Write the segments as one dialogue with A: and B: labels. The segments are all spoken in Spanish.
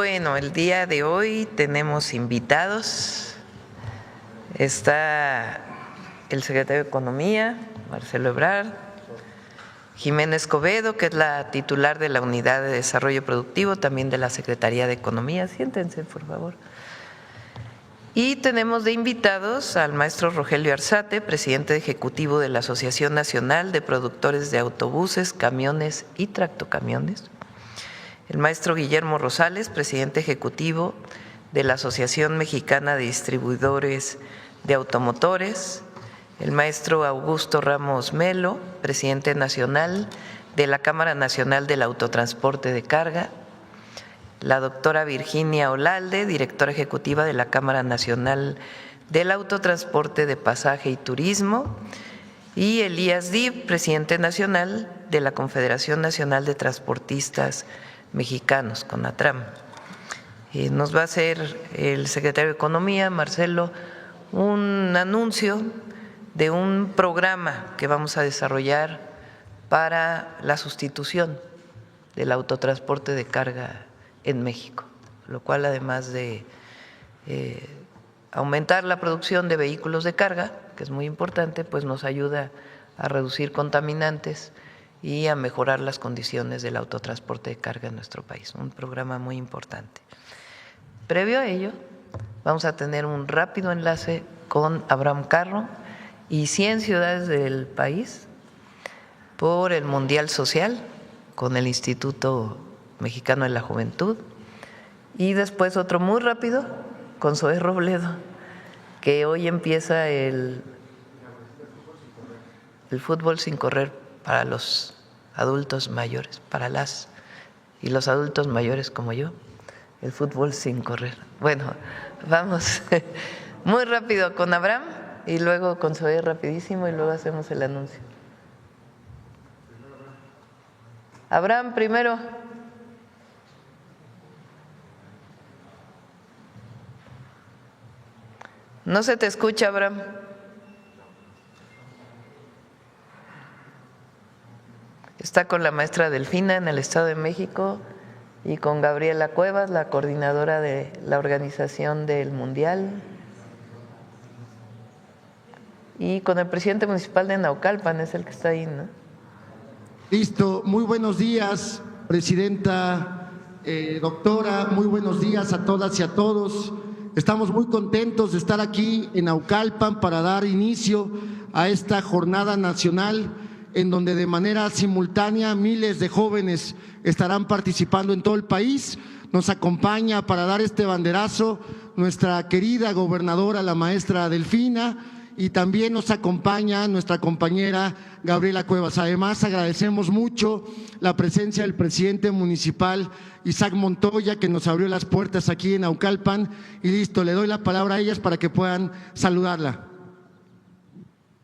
A: Bueno, el día de hoy tenemos invitados. Está el secretario de Economía, Marcelo Ebrard, Jimena Escobedo, que es la titular de la Unidad de Desarrollo Productivo, también de la Secretaría de Economía. Siéntense, por favor. Y tenemos de invitados al maestro Rogelio Arzate, presidente ejecutivo de la Asociación Nacional de Productores de Autobuses, Camiones y Tractocamiones; el maestro Guillermo Rosales, presidente ejecutivo de la Asociación Mexicana de Distribuidores de Automotores; el maestro Augusto Ramos Melo, presidente nacional de la Cámara Nacional del Autotransporte de Carga; la doctora Virginia Olalde, directora ejecutiva de la Cámara Nacional del Autotransporte de Pasaje y Turismo; y Elías Dib, presidente nacional de la Confederación Nacional de Transportistas Mexicanos, CONATRAM. Nos va a hacer el secretario de Economía, Marcelo, un anuncio de un programa que vamos a desarrollar para la sustitución del autotransporte de carga en México, lo cual, además de aumentar la producción de vehículos de carga, que es muy importante, pues nos ayuda a reducir contaminantes y a mejorar las condiciones del autotransporte de carga en nuestro país. Un programa muy importante. Previo a ello, vamos a tener un rápido enlace con Abraham Carro y 100 ciudades del país por el Mundial Social con el Instituto Mexicano de la Juventud, y después otro muy rápido con Zoé Robledo, que hoy empieza el fútbol sin correr para los adultos mayores, para las y los adultos mayores como yo, el fútbol sin correr. Bueno, vamos muy rápido con Abraham y luego con Zoé rapidísimo y luego hacemos el anuncio. Abraham primero. No se te escucha, Abraham. Está con la maestra Delfina en el Estado de México y con Gabriela Cuevas, la coordinadora de la organización del Mundial, y con el presidente municipal de Naucalpan, es el que está ahí, ¿no?
B: Listo, muy buenos días, presidenta, doctora, muy buenos días a todas y a todos. Estamos muy contentos de estar aquí en Naucalpan para dar inicio a esta jornada nacional en donde de manera simultánea miles de jóvenes estarán participando en todo el país. Nos acompaña para dar este banderazo nuestra querida gobernadora, la maestra Delfina, y también nos acompaña nuestra compañera Gabriela Cuevas. Además, agradecemos mucho la presencia del presidente municipal Isaac Montoya, que nos abrió las puertas aquí en Naucalpan. Y listo, le doy la palabra a ellas para que puedan saludarla.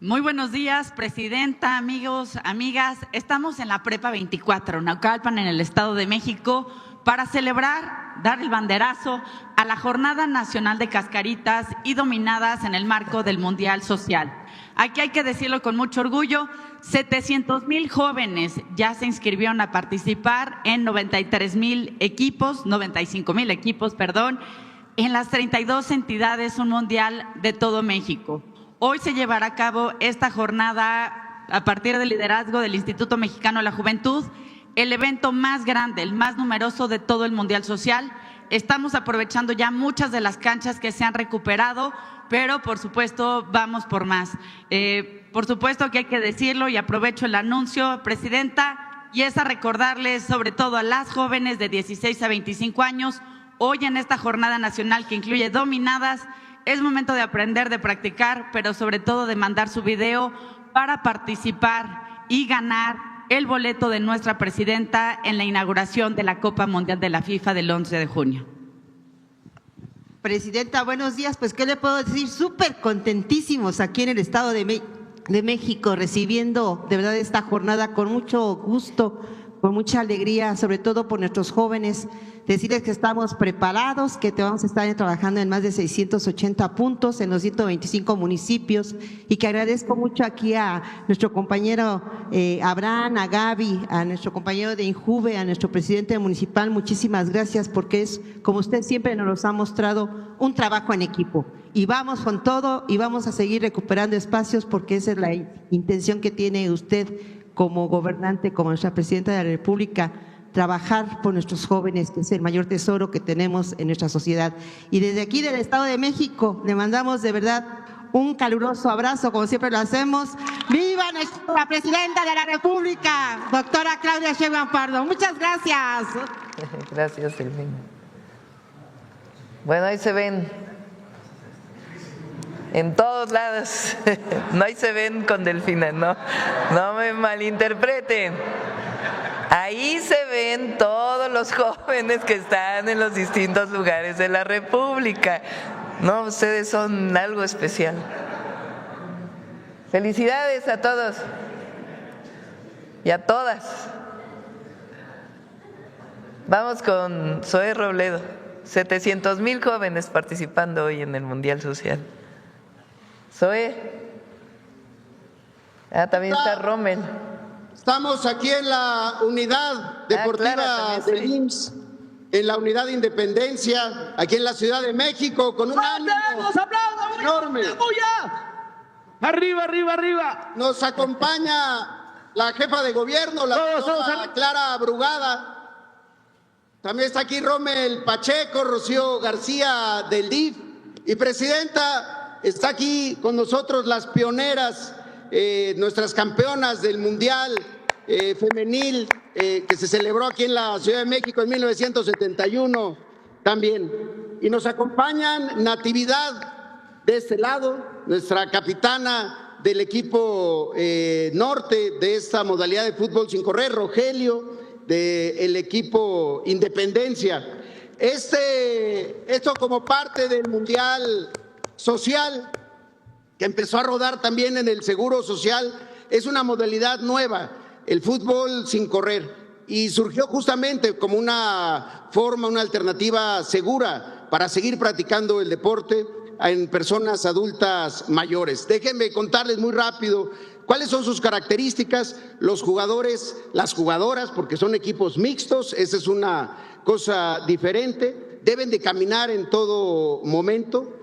C: Muy buenos días, presidenta, amigos, amigas. Estamos en la Prepa 24, Naucalpan, en el Estado de México, para celebrar, dar el banderazo a la Jornada Nacional de Cascaritas y Dominadas en el marco del Mundial Social. Aquí hay que decirlo con mucho orgullo, 700,000 jóvenes ya se inscribieron a participar en 95,000 equipos, en las 32 entidades, un mundial de todo México. Hoy se llevará a cabo esta jornada a partir del liderazgo del Instituto Mexicano de la Juventud, el evento más grande, el más numeroso de todo el Mundial Social. Estamos aprovechando ya muchas de las canchas que se han recuperado, pero por supuesto vamos por más. Por supuesto que hay que decirlo y aprovecho el anuncio, presidenta, y es a recordarles sobre todo a las jóvenes de 16 a 25 años, hoy en esta jornada nacional que incluye dominadas, es momento de aprender, de practicar, pero sobre todo de mandar su video para participar y ganar el boleto de nuestra presidenta en la inauguración de la Copa Mundial de la FIFA del 11 de junio.
D: Presidenta, buenos días. Pues, ¿qué le puedo decir? Súper contentísimos aquí en el Estado de México, recibiendo de verdad esta jornada con mucho gusto, con mucha alegría, sobre todo por nuestros jóvenes, decirles que estamos preparados, que vamos a estar trabajando en más de 680 puntos en los 125 municipios y que agradezco mucho aquí a nuestro compañero Abraham, a Gaby, a nuestro compañero de Injuve, a nuestro presidente municipal. Muchísimas gracias porque es, como usted siempre nos ha mostrado, un trabajo en equipo. Y vamos con todo y vamos a seguir recuperando espacios porque esa es la intención que tiene usted como gobernante, como nuestra presidenta de la República, trabajar por nuestros jóvenes, que es el mayor tesoro que tenemos en nuestra sociedad. Y desde aquí del Estado de México le mandamos de verdad un caluroso abrazo, como siempre lo hacemos. ¡Viva nuestra presidenta de la República, doctora Claudia Sheinbaum Pardo! Muchas gracias.
A: Gracias, Silvina. Bueno, ahí se ven en todos lados. No, ahí se ven con Delfina, no me malinterpreten. Ahí se ven todos los jóvenes que están en los distintos lugares de la República. No, ustedes son algo especial. Felicidades a todos y a todas. Vamos con Zoé Robledo. 700,000 jóvenes participando hoy en el Mundial Social. Zoé. También está Rommel.
E: Estamos aquí en la unidad deportiva
A: claro,
E: del IMSS, en la unidad de Independencia, aquí en la Ciudad de México, con un ánimo enorme.
F: Arriba, arriba, arriba.
E: Nos acompaña la jefa de gobierno, la doctora Clara Brugada. También está aquí Rommel Pacheco, Rocío García del DIF. Y presidenta, está aquí con nosotros las pioneras, nuestras campeonas del Mundial Femenil, que se celebró aquí en la Ciudad de México en 1971 también. Y nos acompañan Natividad de este lado, nuestra capitana del equipo norte de esta modalidad de fútbol sin correr, Rogelio, del equipo Independencia. Esto como parte del Mundial Social, que empezó a rodar también en el Seguro Social, es una modalidad nueva, el fútbol sin correr, y surgió justamente como una forma, una alternativa segura para seguir practicando el deporte en personas adultas mayores. Déjenme contarles muy rápido cuáles son sus características, los jugadores, las jugadoras, porque son equipos mixtos, esa es una cosa diferente, deben de caminar en todo momento.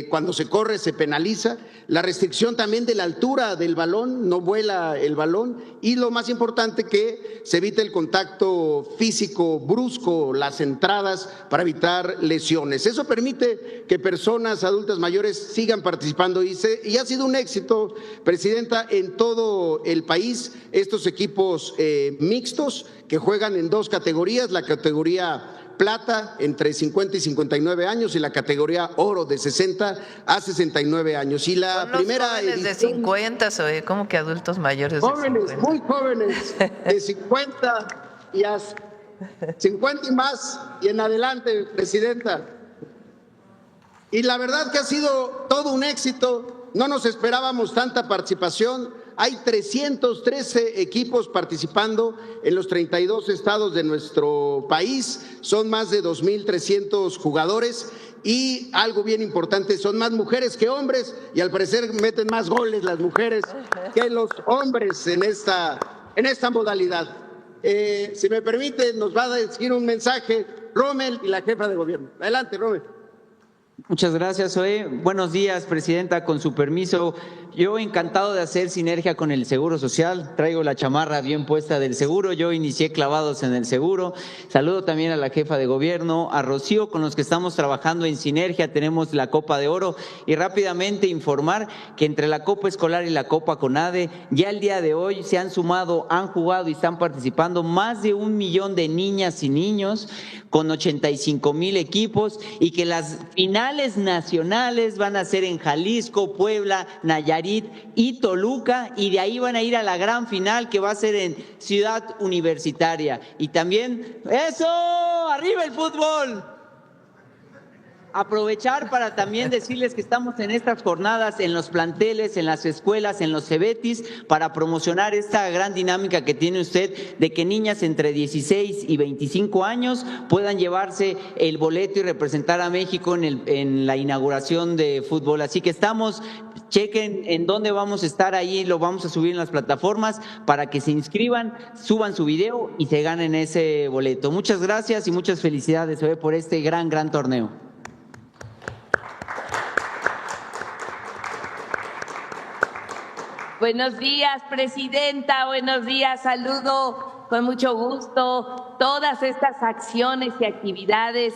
E: Cuando se corre se penaliza, la restricción también de la altura del balón, no vuela el balón, y lo más importante, que se evite el contacto físico brusco, las entradas, para evitar lesiones. Eso permite que personas adultas mayores sigan participando y ha sido un éxito, presidenta, en todo el país, estos equipos mixtos que juegan en dos categorías, la categoría plata entre 50 y 59 años y la categoría oro de 60 a 69 años. Y la
A: son los
E: primera
A: jóvenes
E: edición,
A: de 50, Zoé, ¿cómo que adultos mayores?
E: jóvenes,
A: de 50?
E: muy jóvenes, de 50 y 50 y más y en adelante, presidenta. Y la verdad que ha sido todo un éxito, no nos esperábamos tanta participación. Hay 313 equipos participando en los 32 estados de nuestro país, son más de 2,300 jugadores y algo bien importante, son más mujeres que hombres y al parecer meten más goles las mujeres que los hombres en esta modalidad. Si me permite, nos va a decir un mensaje Rommel y la jefa de gobierno. Adelante, Rommel.
F: Muchas gracias, Zoé. Buenos días, presidenta. Con su permiso, yo encantado de hacer sinergia con el Seguro Social. Traigo la chamarra bien puesta del seguro. Yo inicié clavados en el seguro. Saludo también a la jefa de gobierno, a Rocío, con los que estamos trabajando en sinergia. Tenemos la Copa de Oro y rápidamente informar que entre la Copa Escolar y la Copa CONADE, ya el día de hoy se han sumado, han jugado y están participando más de 1 millón de niñas y niños con 85,000 equipos y que las finales nacionales van a ser en Jalisco, Puebla, Nayarit y Toluca, y de ahí van a ir a la gran final que va a ser en Ciudad Universitaria. Y también, ¡eso! ¡Arriba el fútbol! aprovechar para también decirles que estamos en estas jornadas en los planteles, en las escuelas, en los cebetis, para promocionar esta gran dinámica que tiene usted de que niñas entre 16 y 25 años puedan llevarse el boleto y representar a México en la inauguración de fútbol. Así que chequen en dónde vamos a estar ahí, lo vamos a subir en las plataformas para que se inscriban, suban su video y se ganen ese boleto. Muchas gracias y muchas felicidades por este gran torneo.
G: Buenos días, presidenta. Buenos días. Saludo con mucho gusto todas estas acciones y actividades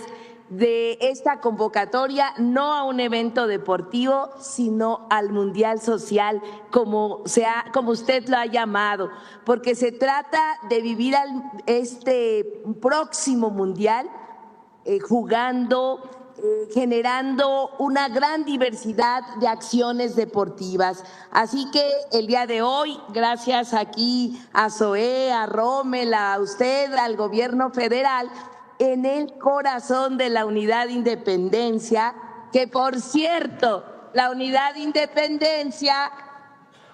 G: de esta convocatoria, no a un evento deportivo, sino al Mundial Social, como usted lo ha llamado, porque se trata de vivir este próximo Mundial jugando, generando una gran diversidad de acciones deportivas. Así que el día de hoy, gracias aquí a Zoé, a Rommel, a usted, al gobierno federal, en el corazón de la Unidad Independencia, que por cierto, la Unidad Independencia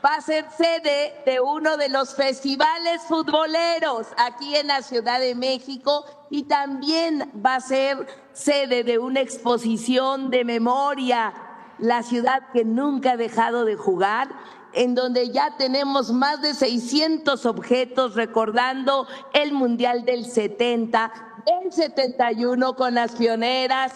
G: va a ser sede de uno de los festivales futboleros aquí en la Ciudad de México y también va a ser sede de una exposición de memoria, la ciudad que nunca ha dejado de jugar, en donde ya tenemos más de 600 objetos recordando el Mundial del 70, del 71 con las pioneras,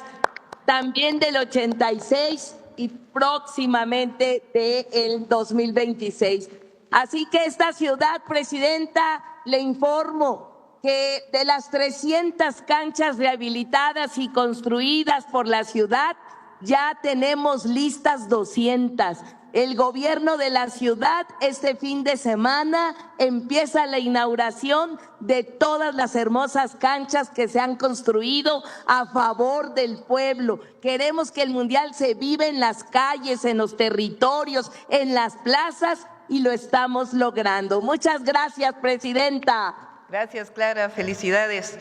G: también del 86 y próximamente del 2026. Así que esta ciudad, presidenta, le informo que de las 300 canchas rehabilitadas y construidas por la ciudad, ya tenemos listas 200. El gobierno de la ciudad este fin de semana empieza la inauguración de todas las hermosas canchas que se han construido a favor del pueblo. Queremos que el Mundial se viva en las calles, en los territorios, en las plazas y lo estamos logrando. Muchas gracias, presidenta.
A: Gracias, Clara. Felicidades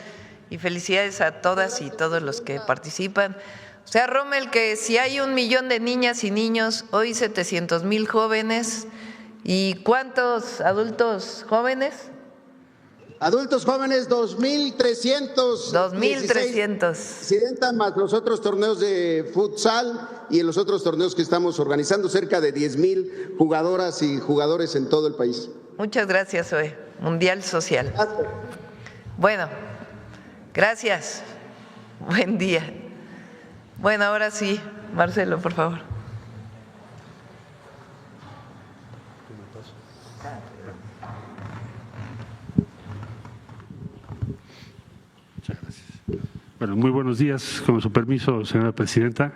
A: y felicidades a todas y todos los que participan. O sea, Rommel, que si hay 1 millón de niñas y niños, hoy 700,000 jóvenes. ¿Y cuántos adultos jóvenes?
E: Adultos jóvenes, 2,300.
A: 2,300.
E: Presidenta, más los otros torneos de futsal y en los otros torneos que estamos organizando, cerca de 10,000 jugadoras y jugadores en todo el país.
A: Muchas gracias, Zoe. Mundial Social.
E: Gracias.
A: Bueno, gracias. Buen día. Bueno, ahora sí, Marcelo, por favor.
H: Muchas gracias. Bueno, muy buenos días. Con su permiso, señora presidenta.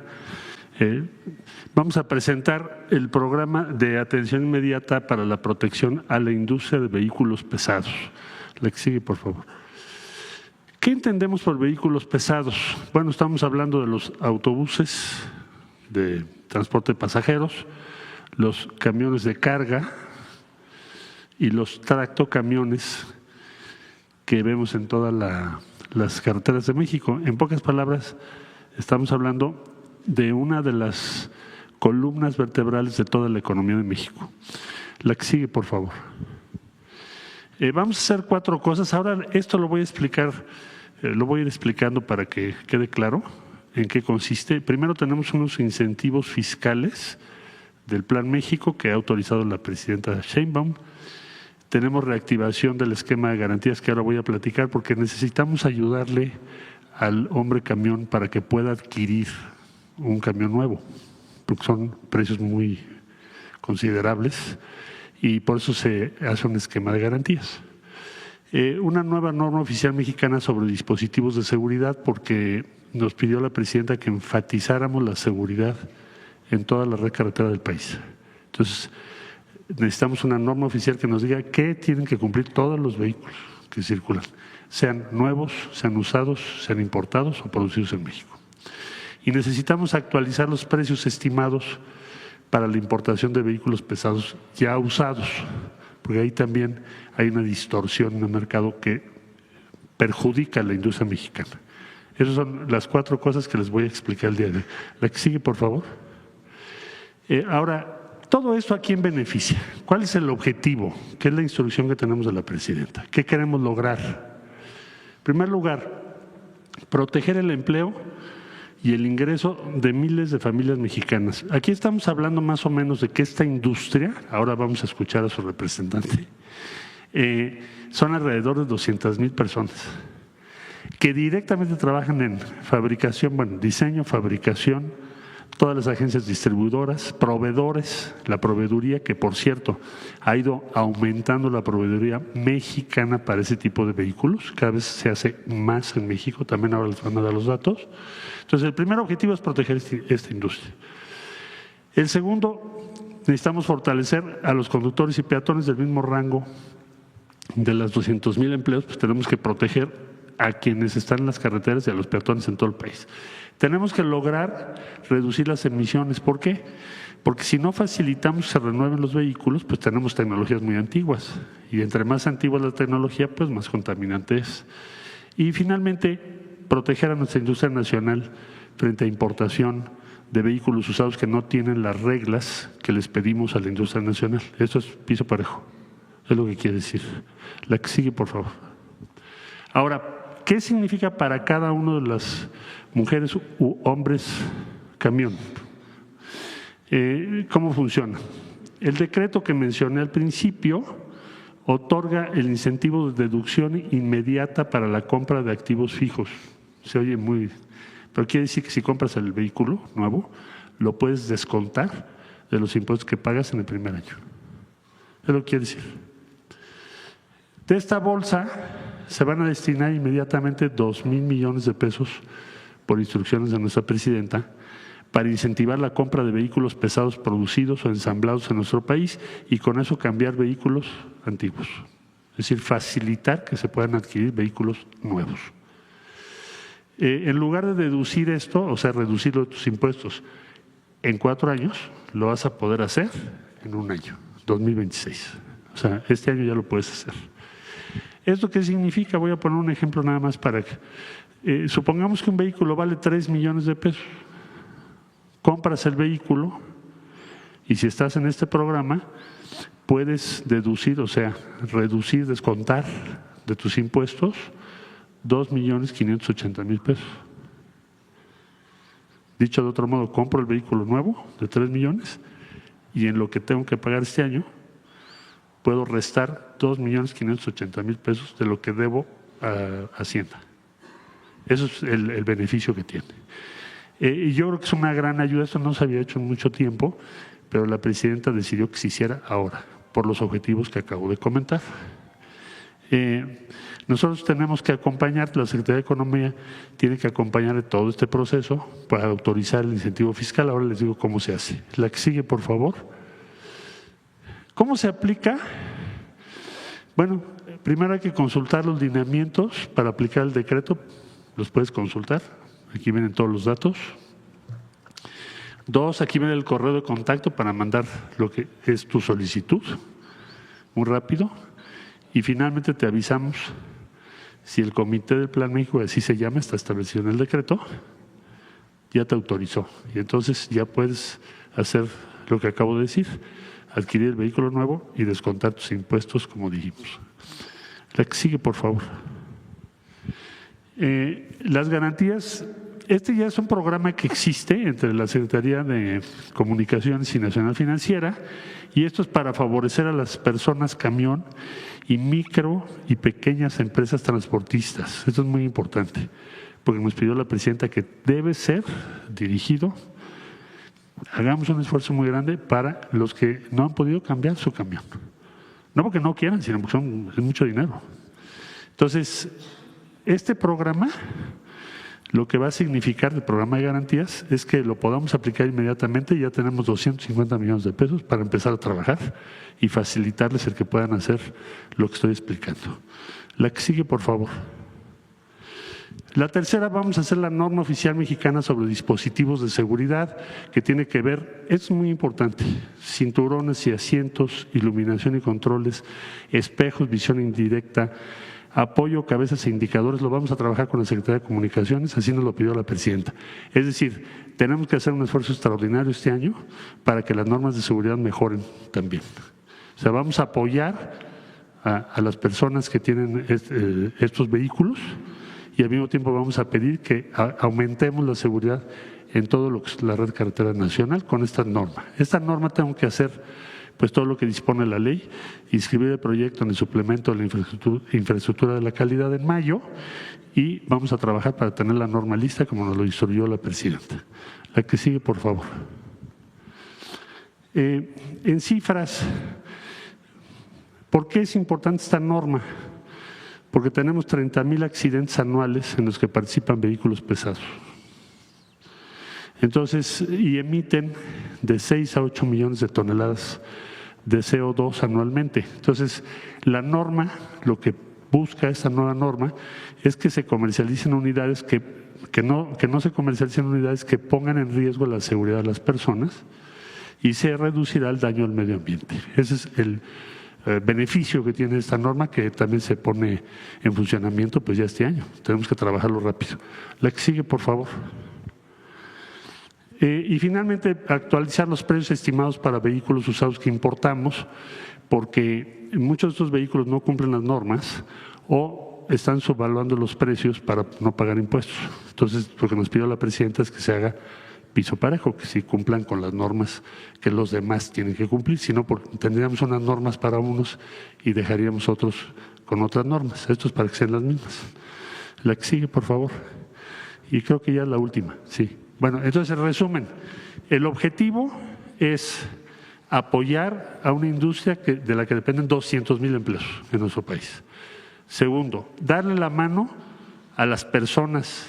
H: Vamos a presentar el programa de atención inmediata para la protección a la industria de vehículos pesados. La que sigue, por favor. ¿Qué entendemos por vehículos pesados? Bueno, estamos hablando de los autobuses de transporte de pasajeros, los camiones de carga y los tractocamiones que vemos en todas las carreteras de México. En pocas palabras, estamos hablando de una de las columnas vertebrales de toda la economía de México. La que sigue, por favor. Vamos a hacer 4 cosas. Ahora esto lo voy a explicar, lo voy a ir explicando para que quede claro en qué consiste. Primero tenemos unos incentivos fiscales del Plan México que ha autorizado la presidenta Sheinbaum. Tenemos reactivación del esquema de garantías que ahora voy a platicar porque necesitamos ayudarle al hombre camión para que pueda adquirir un camión nuevo, porque son precios muy considerables y por eso se hace un esquema de garantías. Una nueva norma oficial mexicana sobre dispositivos de seguridad, porque nos pidió la presidenta que enfatizáramos la seguridad en toda la red carretera del país. Entonces, necesitamos una norma oficial que nos diga qué tienen que cumplir todos los vehículos que circulan, sean nuevos, sean usados, sean importados o producidos en México. Y necesitamos actualizar los precios estimados para la importación de vehículos pesados ya usados, porque ahí también hay una distorsión en el mercado que perjudica a la industria mexicana. Esas son las 4 cosas que les voy a explicar el día de hoy. La que sigue, por favor. Ahora, todo esto ¿a quién beneficia? ¿Cuál es el objetivo? ¿Qué es la instrucción que tenemos de la presidenta? ¿Qué queremos lograr? En primer lugar, proteger el empleo y el ingreso de miles de familias mexicanas. Aquí estamos hablando más o menos de que esta industria, ahora vamos a escuchar a su representante, son alrededor de 200,000 personas que directamente trabajan en fabricación, bueno, diseño, fabricación, todas las agencias distribuidoras, proveedores, la proveeduría, que por cierto ha ido aumentando la proveeduría mexicana para ese tipo de vehículos, cada vez se hace más en México, también ahora les van a dar los datos. Entonces el primer objetivo es proteger esta industria. El segundo, necesitamos fortalecer a los conductores y peatones del mismo rango de las 200,000 empleos, pues tenemos que proteger a quienes están en las carreteras y a los peatones en todo el país. Tenemos que lograr reducir las emisiones. ¿Por qué? Porque si no facilitamos que se renueven los vehículos, pues tenemos tecnologías muy antiguas. Y entre más antigua la tecnología, pues más contaminante es. Y finalmente, proteger a nuestra industria nacional frente a importación de vehículos usados que no tienen las reglas que les pedimos a la industria nacional. Eso es piso parejo. Es lo que quiere decir. La que sigue, por favor. Ahora, ¿qué significa para cada uno de las mujeres u hombres camión? ¿Cómo funciona? El decreto que mencioné al principio otorga el incentivo de deducción inmediata para la compra de activos fijos. Se oye muy… pero quiere decir que si compras el vehículo nuevo, lo puedes descontar de los impuestos que pagas en el primer año. Es lo que quiere decir. De esta bolsa se van a destinar inmediatamente 2,000 millones de pesos por instrucciones de nuestra presidenta para incentivar la compra de vehículos pesados producidos o ensamblados en nuestro país y con eso cambiar vehículos antiguos. Es decir, facilitar que se puedan adquirir vehículos nuevos. En lugar de deducir esto, o sea, reducir tus impuestos en 4 años, lo vas a poder hacer en 1 año, 2026. O sea, este año ya lo puedes hacer. ¿Esto qué significa? Voy a poner un ejemplo nada más para que… supongamos que un vehículo vale 3 millones de pesos. Compras el vehículo y si estás en este programa puedes deducir, o sea, reducir, descontar de tus impuestos 2,580,000 pesos. Dicho de otro modo, compro el vehículo nuevo de 3 millones y en lo que tengo que pagar este año puedo restar 2,580,000 pesos de lo que debo a Hacienda. Eso es el beneficio que tiene. Y yo creo que es una gran ayuda. Esto no se había hecho en mucho tiempo, pero la presidenta decidió que se hiciera ahora, por los objetivos que acabo de comentar. Nosotros tenemos que acompañar, la Secretaría de Economía tiene que acompañar todo este proceso para autorizar el incentivo fiscal. Ahora les digo cómo se hace. La que sigue, por favor. ¿Cómo se aplica? Bueno, primero hay que consultar los lineamientos para aplicar el decreto. Los puedes consultar. Aquí vienen todos los datos. 2, aquí viene el correo de contacto para mandar lo que es tu solicitud. Muy rápido. Y finalmente te avisamos si el Comité del Plan México, así se llama, está establecido en el decreto, ya te autorizó. Y entonces ya puedes hacer lo que acabo de decir, adquirir el vehículo nuevo y descontar tus impuestos, como dijimos. La que sigue, por favor. Las garantías, este ya es un programa que existe entre la Secretaría de Comunicaciones y Nacional Financiera, y esto es para favorecer a las personas camión y micro y pequeñas empresas transportistas. Esto es muy importante, porque nos pidió la presidenta que debe ser dirigido. Hagamos un esfuerzo muy grande para los que no han podido cambiar su camión. No porque no quieran, sino porque es mucho dinero. Entonces, este programa, lo que va a significar el programa de garantías es que lo podamos aplicar inmediatamente y ya tenemos 250 millones de pesos para empezar a trabajar y facilitarles el que puedan hacer lo que estoy explicando. La que sigue, por favor. La tercera, vamos a hacer la norma oficial mexicana sobre dispositivos de seguridad, que tiene que ver, es muy importante, cinturones y asientos, iluminación y controles, espejos, visión indirecta, apoyo, cabezas e indicadores, lo vamos a trabajar con la Secretaría de Comunicaciones, así nos lo pidió la presidenta. Es decir, tenemos que hacer un esfuerzo extraordinario este año para que las normas de seguridad mejoren también. O sea, vamos a apoyar a las personas que tienen estos vehículos y al mismo tiempo vamos a pedir que aumentemos la seguridad en todo lo que es la red carretera nacional con esta norma. Esta norma tengo que hacer pues todo lo que dispone la ley, inscribir el proyecto en el suplemento de la infraestructura de la calidad en mayo y vamos a trabajar para tener la norma lista como nos lo instruyó la presidenta. La que sigue, por favor. En cifras, ¿por qué es importante esta norma? Porque tenemos 30,000 accidentes anuales en los que participan vehículos pesados. Entonces, y emiten de 6 a 8 millones de toneladas de CO2 anualmente. Entonces, la norma, lo que busca esta nueva norma, es que se comercialicen unidades que no se comercialicen unidades que pongan en riesgo la seguridad de las personas y se reducirá el daño al medio ambiente. Ese es el beneficio que tiene esta norma, que también se pone en funcionamiento pues ya este año. Tenemos que trabajarlo rápido. La que sigue, por favor. Y finalmente, actualizar los precios estimados para vehículos usados que importamos, porque muchos de estos vehículos no cumplen las normas o están subvaluando los precios para no pagar impuestos. Entonces, lo que nos pidió la presidenta es que se haga piso parejo, que sí cumplan con las normas que los demás tienen que cumplir, sino tendríamos unas normas para unos y dejaríamos otros con otras normas. Esto es para que sean las mismas. La que sigue, por favor. Y creo que ya es la última, sí. Bueno, entonces, en resumen, el objetivo es apoyar a una industria de la que dependen 200,000 empleos en nuestro país. Segundo, darle la mano a las personas,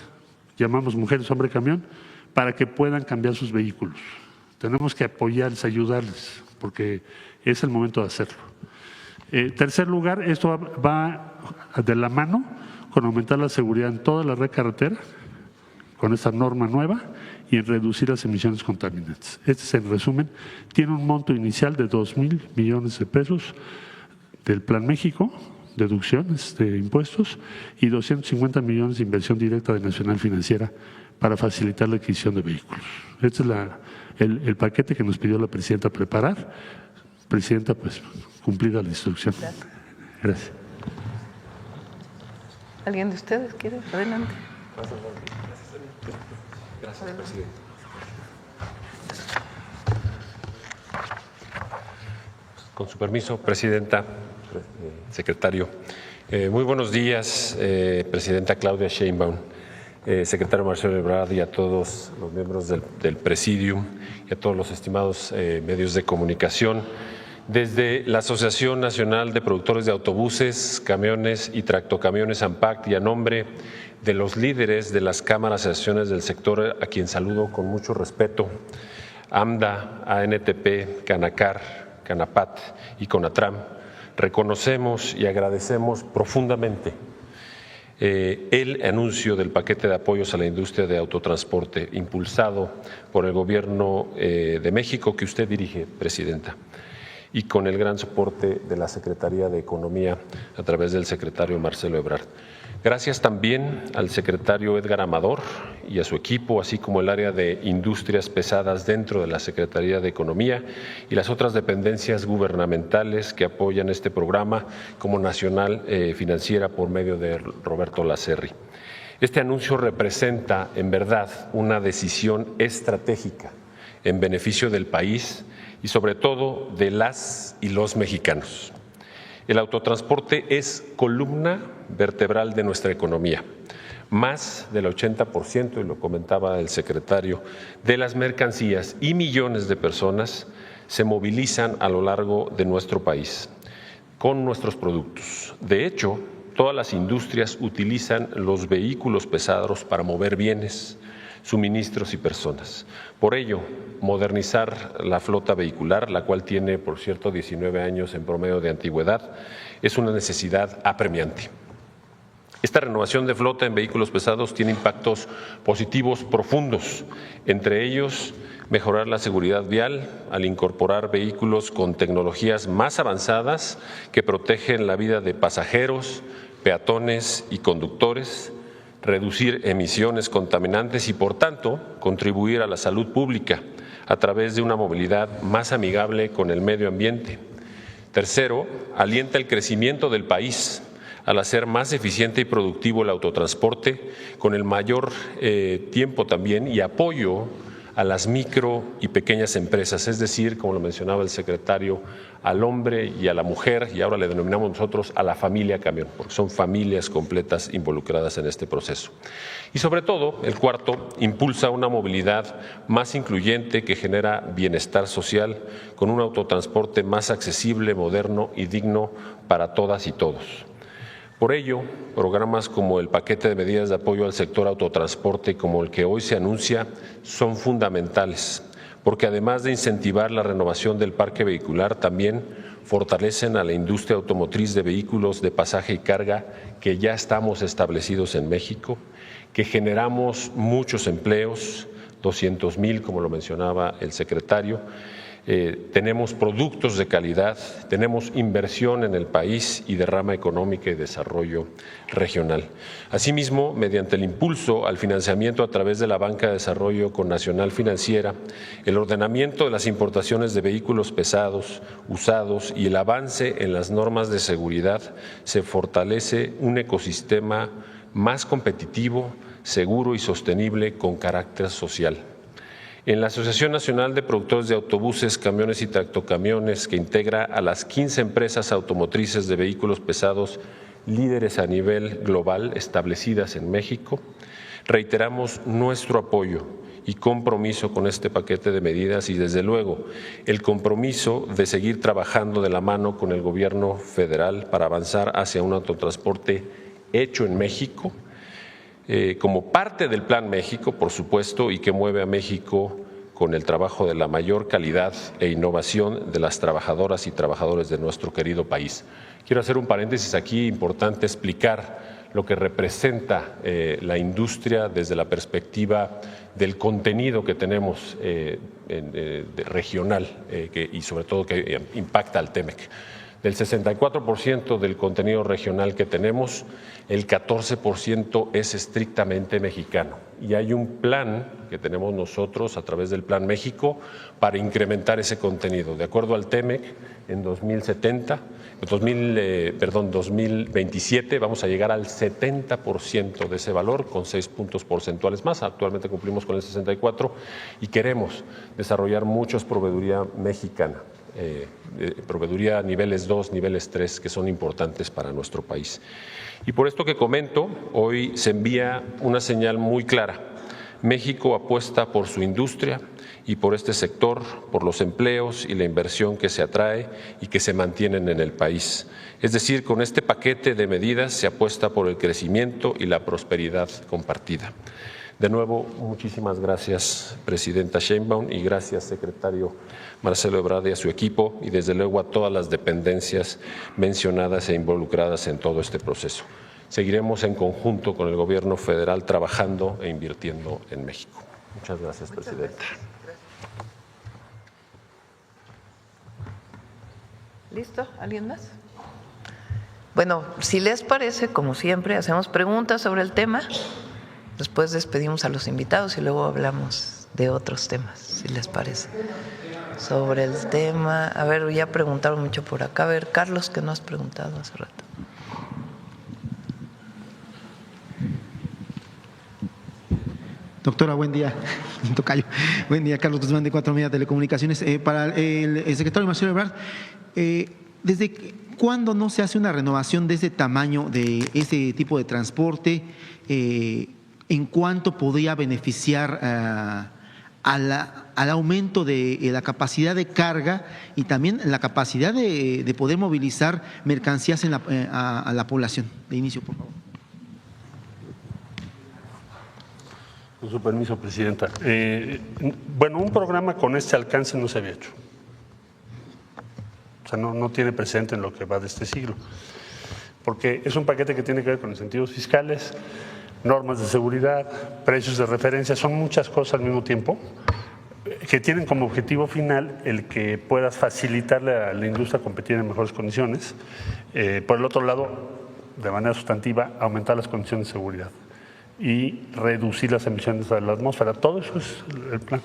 H: llamamos mujeres, hombre, camión, para que puedan cambiar sus vehículos. Tenemos que apoyarles, ayudarles, porque es el momento de hacerlo. Tercer lugar, esto va de la mano con aumentar la seguridad en toda la red carretera, con esta norma nueva y en reducir las emisiones contaminantes. Este es el resumen. Tiene un monto inicial de 2,000 millones de pesos del Plan México, deducciones de impuestos, y 250 millones de inversión directa de Nacional Financiera para facilitar la adquisición de vehículos. Este es el paquete que nos pidió la presidenta preparar. Presidenta, pues cumplida la instrucción. Gracias.
A: ¿Alguien de ustedes quiere? Adelante.
I: Gracias, presidente. Con su permiso, presidenta, secretario. Muy buenos días, presidenta Claudia Sheinbaum, secretario Marcelo Ebrard y a todos los miembros del Presidium y a todos los estimados medios de comunicación. Desde la Asociación Nacional de Productores de Autobuses, Camiones y Tractocamiones ANPACT y a nombre de los líderes de las cámaras y asociaciones del sector, a quien saludo con mucho respeto, AMDA, ANTP, Canacar, Canapat y CONATRAM, reconocemos y agradecemos profundamente el anuncio del paquete de apoyos a la industria de autotransporte impulsado por el Gobierno de México que usted dirige, presidenta, y con el gran soporte de la Secretaría de Economía a través del secretario Marcelo Ebrard. Gracias también al secretario Edgar Amador y a su equipo, así como el área de industrias pesadas dentro de la Secretaría de Economía y las otras dependencias gubernamentales que apoyan este programa, como Nacional Financiera por medio de Roberto Lacerri. Este anuncio representa, en verdad, una decisión estratégica en beneficio del país y sobre todo de las y los mexicanos. El autotransporte es columna vertebral de nuestra economía. Más del 80%, y lo comentaba el secretario, de las mercancías y millones de personas se movilizan a lo largo de nuestro país con nuestros productos. De hecho, todas las industrias utilizan los vehículos pesados para mover bienes, suministros y personas. Por ello, modernizar la flota vehicular, la cual tiene, por cierto, 19 años en promedio de antigüedad, es una necesidad apremiante. Esta renovación de flota en vehículos pesados tiene impactos positivos profundos, entre ellos mejorar la seguridad vial al incorporar vehículos con tecnologías más avanzadas que protegen la vida de pasajeros, peatones y conductores, reducir emisiones contaminantes y, por tanto, contribuir a la salud pública a través de una movilidad más amigable con el medio ambiente. Tercero, alienta el crecimiento del país al hacer más eficiente y productivo el autotransporte, con el mayor tiempo también y apoyo a las micro y pequeñas empresas, es decir, como lo mencionaba el secretario, al hombre y a la mujer, y ahora le denominamos nosotros a la familia camión, porque son familias completas involucradas en este proceso. Y sobre todo, el cuarto, impulsa una movilidad más incluyente que genera bienestar social, con un autotransporte más accesible, moderno y digno para todas y todos. Por ello, programas como el paquete de medidas de apoyo al sector autotransporte, como el que hoy se anuncia, son fundamentales, porque además de incentivar la renovación del parque vehicular, también fortalecen a la industria automotriz de vehículos de pasaje y carga que ya estamos establecidos en México, que generamos muchos empleos, 200,000, como lo mencionaba el secretario. Tenemos productos de calidad, tenemos inversión en el país y derrama económica y desarrollo regional. Asimismo, mediante el impulso al financiamiento a través de la Banca de Desarrollo Connacional Financiera, el ordenamiento de las importaciones de vehículos pesados, usados y el avance en las normas de seguridad, se fortalece un ecosistema más competitivo, seguro y sostenible con carácter social. En la Asociación Nacional de Productores de Autobuses, Camiones y Tractocamiones, que integra a las 15 empresas automotrices de vehículos pesados líderes a nivel global establecidas en México, reiteramos nuestro apoyo y compromiso con este paquete de medidas y, desde luego, el compromiso de seguir trabajando de la mano con el Gobierno federal para avanzar hacia un autotransporte hecho en México, como parte del Plan México, por supuesto, y que mueve a México con el trabajo de la mayor calidad e innovación de las trabajadoras y trabajadores de nuestro querido país. Quiero hacer un paréntesis aquí importante, explicar lo que representa la industria desde la perspectiva del contenido que tenemos regional y sobre todo que impacta al TEMEC. Del 64% del contenido regional que tenemos, el 14% es estrictamente mexicano. Y hay un plan que tenemos nosotros a través del Plan México para incrementar ese contenido. De acuerdo al TEMEC, en 2027 vamos a llegar al 70% de ese valor, con 6 puntos porcentuales más. Actualmente cumplimos con el 64% y queremos desarrollar muchos proveeduría mexicana. Proveeduría niveles 2, niveles 3, que son importantes para nuestro país. Y por esto que comento, hoy se envía una señal muy clara. México apuesta por su industria y por este sector, por los empleos y la inversión que se atrae y que se mantienen en el país. Es decir, con este paquete de medidas se apuesta por el crecimiento y la prosperidad compartida. De nuevo, muchísimas gracias, presidenta Sheinbaum, y gracias, secretario Marcelo Ebrard, y a su equipo, y desde luego a todas las dependencias mencionadas e involucradas en todo este proceso. Seguiremos en conjunto con el Gobierno federal trabajando e invirtiendo en México. Muchas gracias, presidenta.
A: ¿Listo? ¿Alguien más? Bueno, si les parece, como siempre, hacemos preguntas sobre el tema. Después despedimos a los invitados y luego hablamos de otros temas, si les parece. Sobre el tema, a ver, ya preguntaron mucho por acá. A ver, Carlos, que no has preguntado hace rato.
J: Doctora, buen día. Tocayo. Buen día, Carlos Guzmán, de 4 Media Telecomunicaciones. Para el secretario Marcelo Ebrard, ¿desde cuándo no se hace una renovación de ese tamaño, de ese tipo de transporte? ¿En cuánto podría beneficiar al aumento de la capacidad de carga y también la capacidad de poder movilizar mercancías a la población? De inicio, por favor.
H: Con su permiso, presidenta. Bueno, un programa con este alcance no se había hecho. O sea, no tiene precedente en lo que va de este siglo. Porque es un paquete que tiene que ver con incentivos fiscales, normas de seguridad, precios de referencia, son muchas cosas al mismo tiempo que tienen como objetivo final el que puedas facilitarle a la industria competir en mejores condiciones. Por el otro lado, de manera sustantiva aumentar las condiciones de seguridad y reducir las emisiones a la atmósfera. Todo eso es el plan.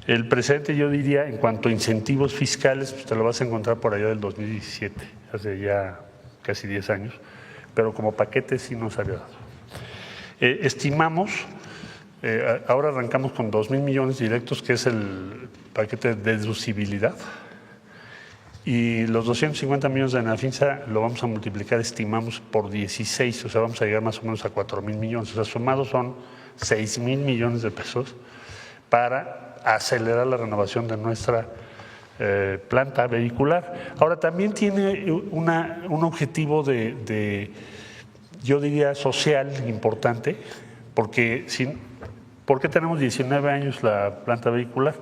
H: El presente, yo diría, en cuanto a incentivos fiscales, pues te lo vas a encontrar por allá del 2017, hace ya casi 10 años, pero como paquete sí nos había dado. Estimamos, ahora arrancamos con 2,000 millones directos, que es el paquete de deducibilidad, y los 250 millones de Nafinsa lo vamos a multiplicar, estimamos, por 16, o sea, vamos a llegar más o menos a 4,000 millones, o sea, sumados son 6,000 millones de pesos para acelerar la renovación de nuestra planta vehicular. Ahora, también tiene un objetivo yo diría, social importante, porque ¿por qué tenemos 19 años la planta vehicular?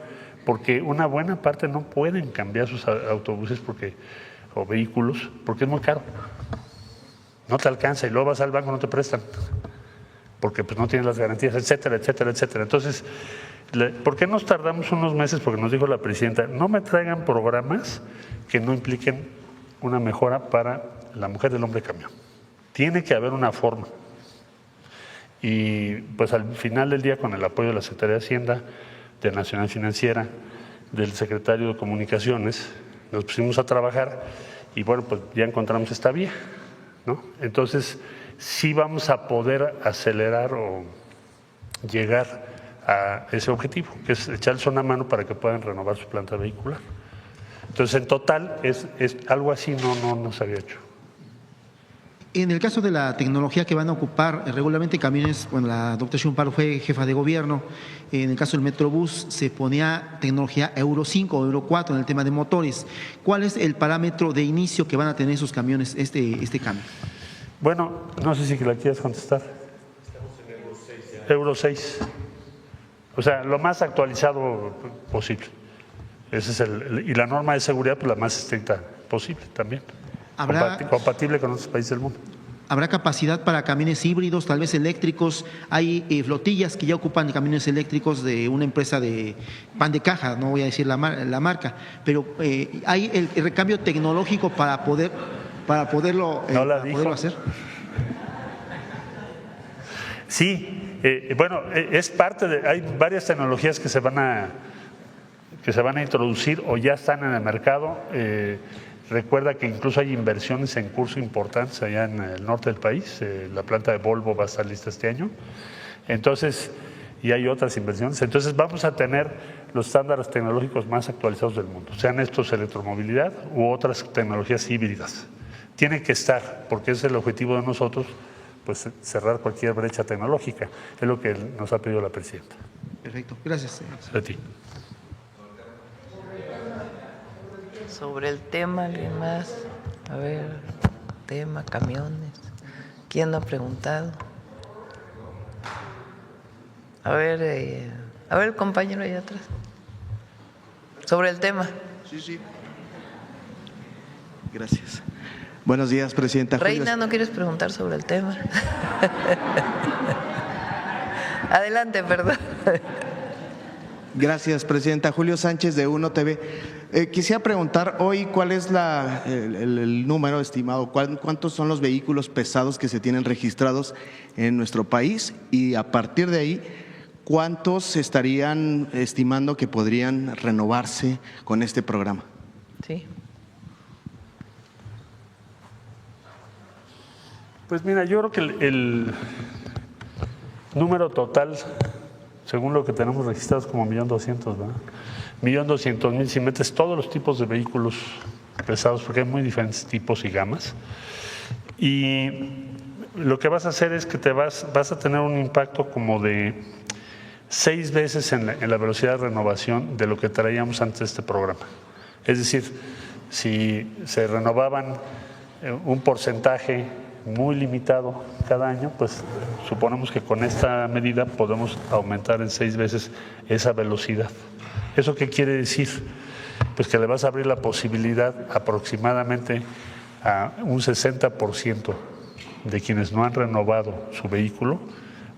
H: Porque una buena parte no pueden cambiar sus autobuses o vehículos porque es muy caro. No te alcanza y luego vas al banco, no te prestan, porque pues no tienes las garantías, etcétera, etcétera, etcétera. Entonces, ¿por qué nos tardamos unos meses? Porque nos dijo la presidenta, no me traigan programas que no impliquen una mejora para la mujer del hombre camión. Tiene que haber una forma. Y pues al final del día, con el apoyo de la Secretaría de Hacienda, de Nacional Financiera, del secretario de Comunicaciones, nos pusimos a trabajar y bueno, pues ya encontramos esta vía, ¿no? Entonces, sí vamos a poder acelerar o llegar a ese objetivo, que es echarles una mano para que puedan renovar su planta vehicular. Entonces, en total, es algo así no se había hecho.
J: En el caso de la tecnología que van a ocupar regularmente camiones, bueno, la doctora Shumparo fue jefa de gobierno, en el caso del Metrobús se ponía tecnología Euro 5 o Euro 4 en el tema de motores. ¿Cuál es el parámetro de inicio que van a tener esos camiones, este cambio?
H: Bueno, no sé si la quieres contestar.
I: Estamos en Euro 6 ya.
H: Euro 6. O sea, lo más actualizado posible. Ese es y la norma de seguridad, pues la más estricta posible también. Compatible con otros países del mundo.
J: ¿Habrá capacidad para camiones híbridos, tal vez eléctricos? Hay flotillas que ya ocupan camiones eléctricos de una empresa de pan de caja, no voy a decir la marca, pero hay el recambio tecnológico para poderlo hacer.
H: Sí, bueno, es parte hay varias tecnologías que se van a introducir o ya están en el mercado. Recuerda que incluso hay inversiones en curso importantes allá en el norte del país. La planta de Volvo va a estar lista este año. Entonces, y hay otras inversiones. Entonces, vamos a tener los estándares tecnológicos más actualizados del mundo, sean estos electromovilidad u otras tecnologías híbridas. Tiene que estar, porque es el objetivo de nosotros, pues cerrar cualquier brecha tecnológica. Es lo que nos ha pedido la presidenta.
J: Perfecto. Gracias.
H: A ti.
A: Sobre el tema, ¿alguien más? A ver, tema, camiones. ¿Quién no ha preguntado? A ver, el compañero allá atrás. Sobre el tema.
K: Sí. Gracias. Buenos días, presidenta.
A: Reina, ¿no quieres preguntar sobre el tema? Adelante, perdón.
K: Gracias, presidenta. Julio Sánchez, de Uno TV. Quisiera preguntar hoy cuál es el número estimado, cuántos son los vehículos pesados que se tienen registrados en nuestro país y a partir de ahí, cuántos estarían estimando que podrían renovarse con este programa.
A: Sí.
H: Pues mira, yo creo que el número total, según lo que tenemos registrados, como 1.200.000, ¿verdad? 1.200.000, si metes todos los tipos de vehículos pesados, porque hay muy diferentes tipos y gamas. Y lo que vas a hacer es que vas a tener un impacto como de 6 veces en la velocidad de renovación de lo que traíamos antes de este programa. Es decir, si se renovaban un porcentaje muy limitado cada año, pues suponemos que con esta medida podemos aumentar en 6 veces esa velocidad. ¿Eso qué quiere decir? Pues que le vas a abrir la posibilidad aproximadamente a un 60% de quienes no han renovado su vehículo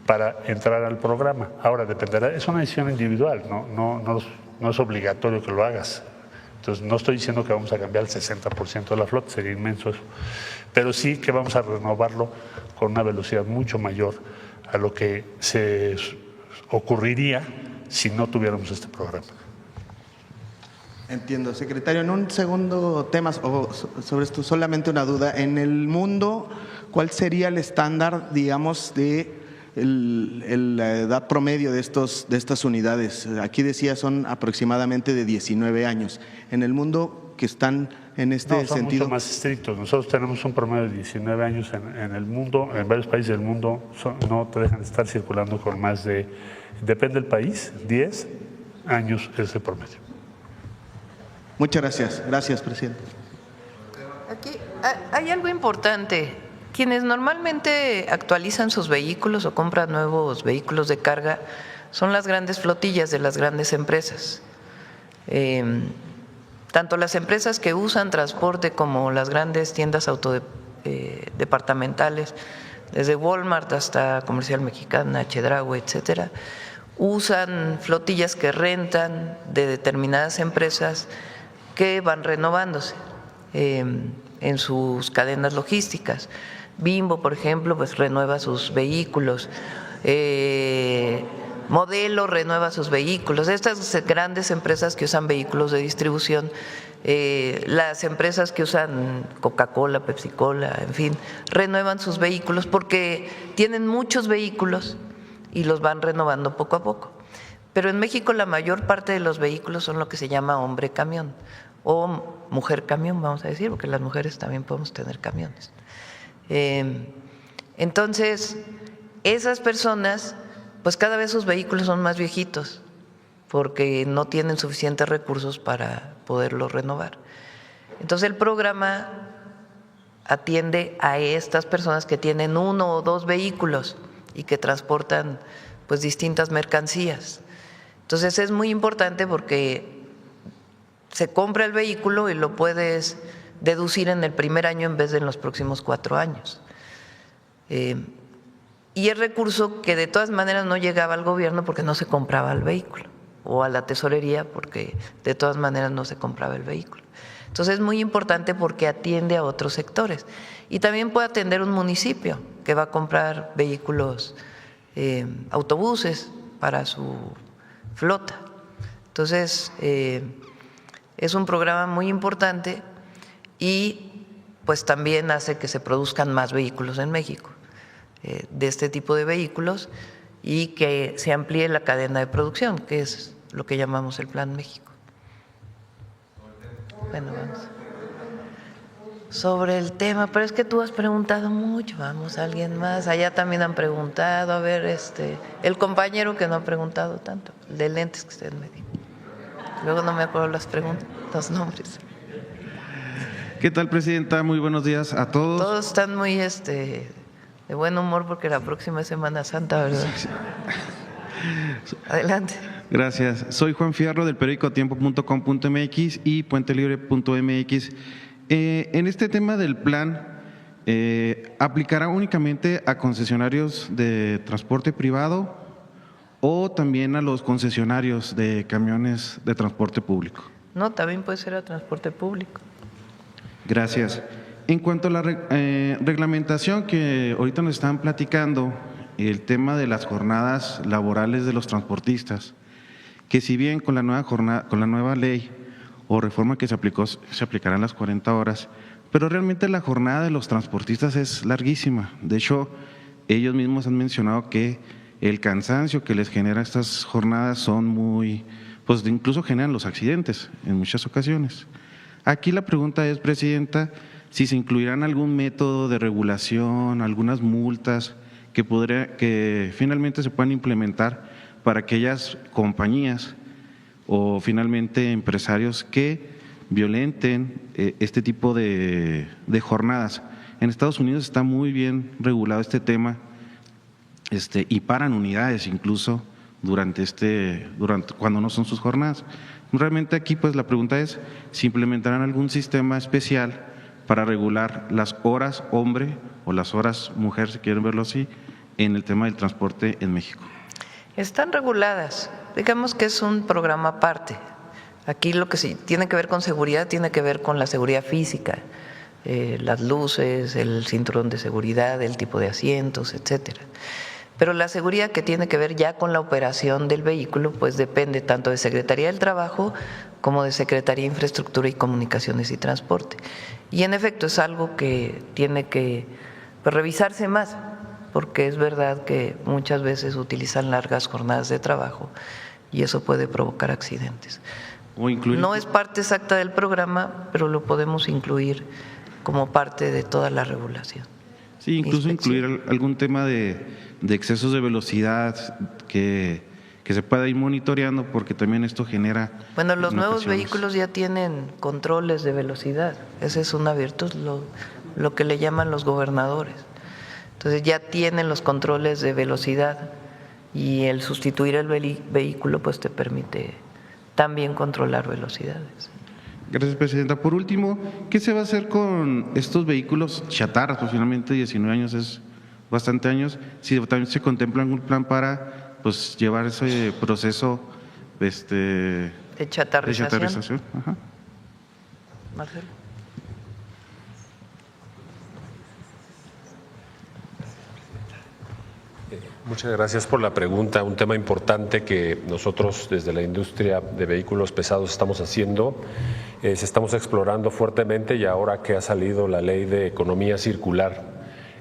H: para entrar al programa. Ahora dependerá, es una decisión individual, no es obligatorio que lo hagas. Entonces, no estoy diciendo que vamos a cambiar el 60% de la flota, sería inmenso eso, pero sí que vamos a renovarlo con una velocidad mucho mayor a lo que se ocurriría si no tuviéramos este programa.
K: Entiendo, secretario. En un segundo tema, sobre esto, solamente una duda. En el mundo, ¿cuál sería el estándar, digamos, de la edad promedio de estas unidades? Aquí decía son aproximadamente de 19 años. En el mundo que están en este
H: son
K: sentido.
H: Mucho más estrictos. Nosotros tenemos un promedio de 19 años en el mundo. En varios países del mundo no te dejan estar circulando con más de, depende del país, 10 años es el promedio.
K: Muchas gracias. Gracias, presidente.
A: Aquí hay algo importante. Quienes normalmente actualizan sus vehículos o compran nuevos vehículos de carga son las grandes flotillas de las grandes empresas. Tanto las empresas que usan transporte como las grandes tiendas departamentales, desde Walmart hasta Comercial Mexicana, Chedraui, etcétera, usan flotillas que rentan de determinadas empresas que van renovándose en sus cadenas logísticas. Bimbo, por ejemplo, pues renueva sus vehículos. Modelo renueva sus vehículos. Estas grandes empresas que usan vehículos de distribución, las empresas que usan Coca-Cola, Pepsi-Cola, en fin, renuevan sus vehículos porque tienen muchos vehículos y los van renovando poco a poco. Pero en México la mayor parte de los vehículos son lo que se llama hombre camión o mujer camión, vamos a decir, porque las mujeres también podemos tener camiones. Entonces, esas personas, pues cada vez sus vehículos son más viejitos porque no tienen suficientes recursos para poderlos renovar. Entonces, el programa atiende a estas personas que tienen 1 o 2 vehículos y que transportan pues distintas mercancías. Entonces, es muy importante porque se compra el vehículo y lo puedes deducir en el primer año en vez de en los próximos 4 años. Y el recurso que de todas maneras no llegaba al gobierno porque no se compraba el vehículo, o a la tesorería porque de todas maneras no se compraba el vehículo. Entonces es muy importante porque atiende a otros sectores y también puede atender un municipio que va a comprar vehículos, autobuses para su flota. Entonces es un programa muy importante y pues también hace que se produzcan más vehículos en México, de este tipo de vehículos, y que se amplíe la cadena de producción, que es lo que llamamos el Plan México. Bueno, vamos. Sobre el tema, pero es que tú has preguntado mucho, vamos, alguien más, allá también han preguntado, a ver, el compañero que no ha preguntado tanto, el de lentes que usted me dijo. Luego no me acuerdo las preguntas, los nombres.
L: ¿Qué tal, presidenta? Muy buenos días a todos.
A: Todos están muy de buen humor porque la próxima es Semana Santa, ¿verdad? Adelante.
L: Gracias. Soy Juan Fierro del periódico tiempo.com.mx y puentelibre.mx. En este tema del plan, ¿aplicará únicamente a concesionarios de transporte privado o también a los concesionarios de camiones de transporte público?
A: No, también puede ser a transporte público.
L: Gracias. En cuanto a la reglamentación que ahorita nos están platicando, el tema de las jornadas laborales de los transportistas, que si bien con la nueva ley o reforma que se aplicó, se aplicarán las 40 horas, pero realmente la jornada de los transportistas es larguísima. De hecho, ellos mismos han mencionado que el cansancio que les genera estas jornadas son muy, pues incluso generan los accidentes en muchas ocasiones. Aquí la pregunta es, presidenta, si se incluirán algún método de regulación, algunas multas que finalmente se puedan implementar para aquellas compañías o finalmente empresarios que violenten este tipo de jornadas. En Estados Unidos está muy bien regulado este tema y paran unidades incluso durante cuando no son sus jornadas. Realmente aquí pues la pregunta es si implementarán algún sistema especial para regular las horas hombre o las horas mujer, si quieren verlo así, en el tema del transporte en México.
A: Están reguladas, digamos que es un programa aparte. Aquí lo que sí tiene que ver con seguridad tiene que ver con la seguridad física, las luces, el cinturón de seguridad, el tipo de asientos, etcétera. Pero la seguridad que tiene que ver ya con la operación del vehículo, pues depende tanto de Secretaría del Trabajo como de Secretaría de Infraestructura y Comunicaciones y Transporte. Y en efecto es algo que tiene que revisarse más, porque es verdad que muchas veces utilizan largas jornadas de trabajo y eso puede provocar accidentes. No es parte exacta del programa, pero lo podemos incluir como parte de toda la regulación.
L: Sí, incluso incluir algún tema de excesos de velocidad que se pueda ir monitoreando, porque también esto genera…
A: Bueno, los nuevos vehículos ya tienen controles de velocidad, esa es una virtud, lo que le llaman los gobernadores. Entonces ya tienen los controles de velocidad y el sustituir el vehículo pues te permite también controlar velocidades.
L: Gracias, Presidenta. Por último, ¿qué se va a hacer con estos vehículos chatarras? Pues finalmente 19 años es bastante años. Si también se contempla algún plan para pues llevar ese proceso
A: de chatarrización.
L: Ajá.
A: Marcelo.
I: Muchas gracias por la pregunta. Un tema importante que nosotros desde la industria de vehículos pesados estamos haciendo, estamos explorando fuertemente, y ahora que ha salido la ley de economía circular,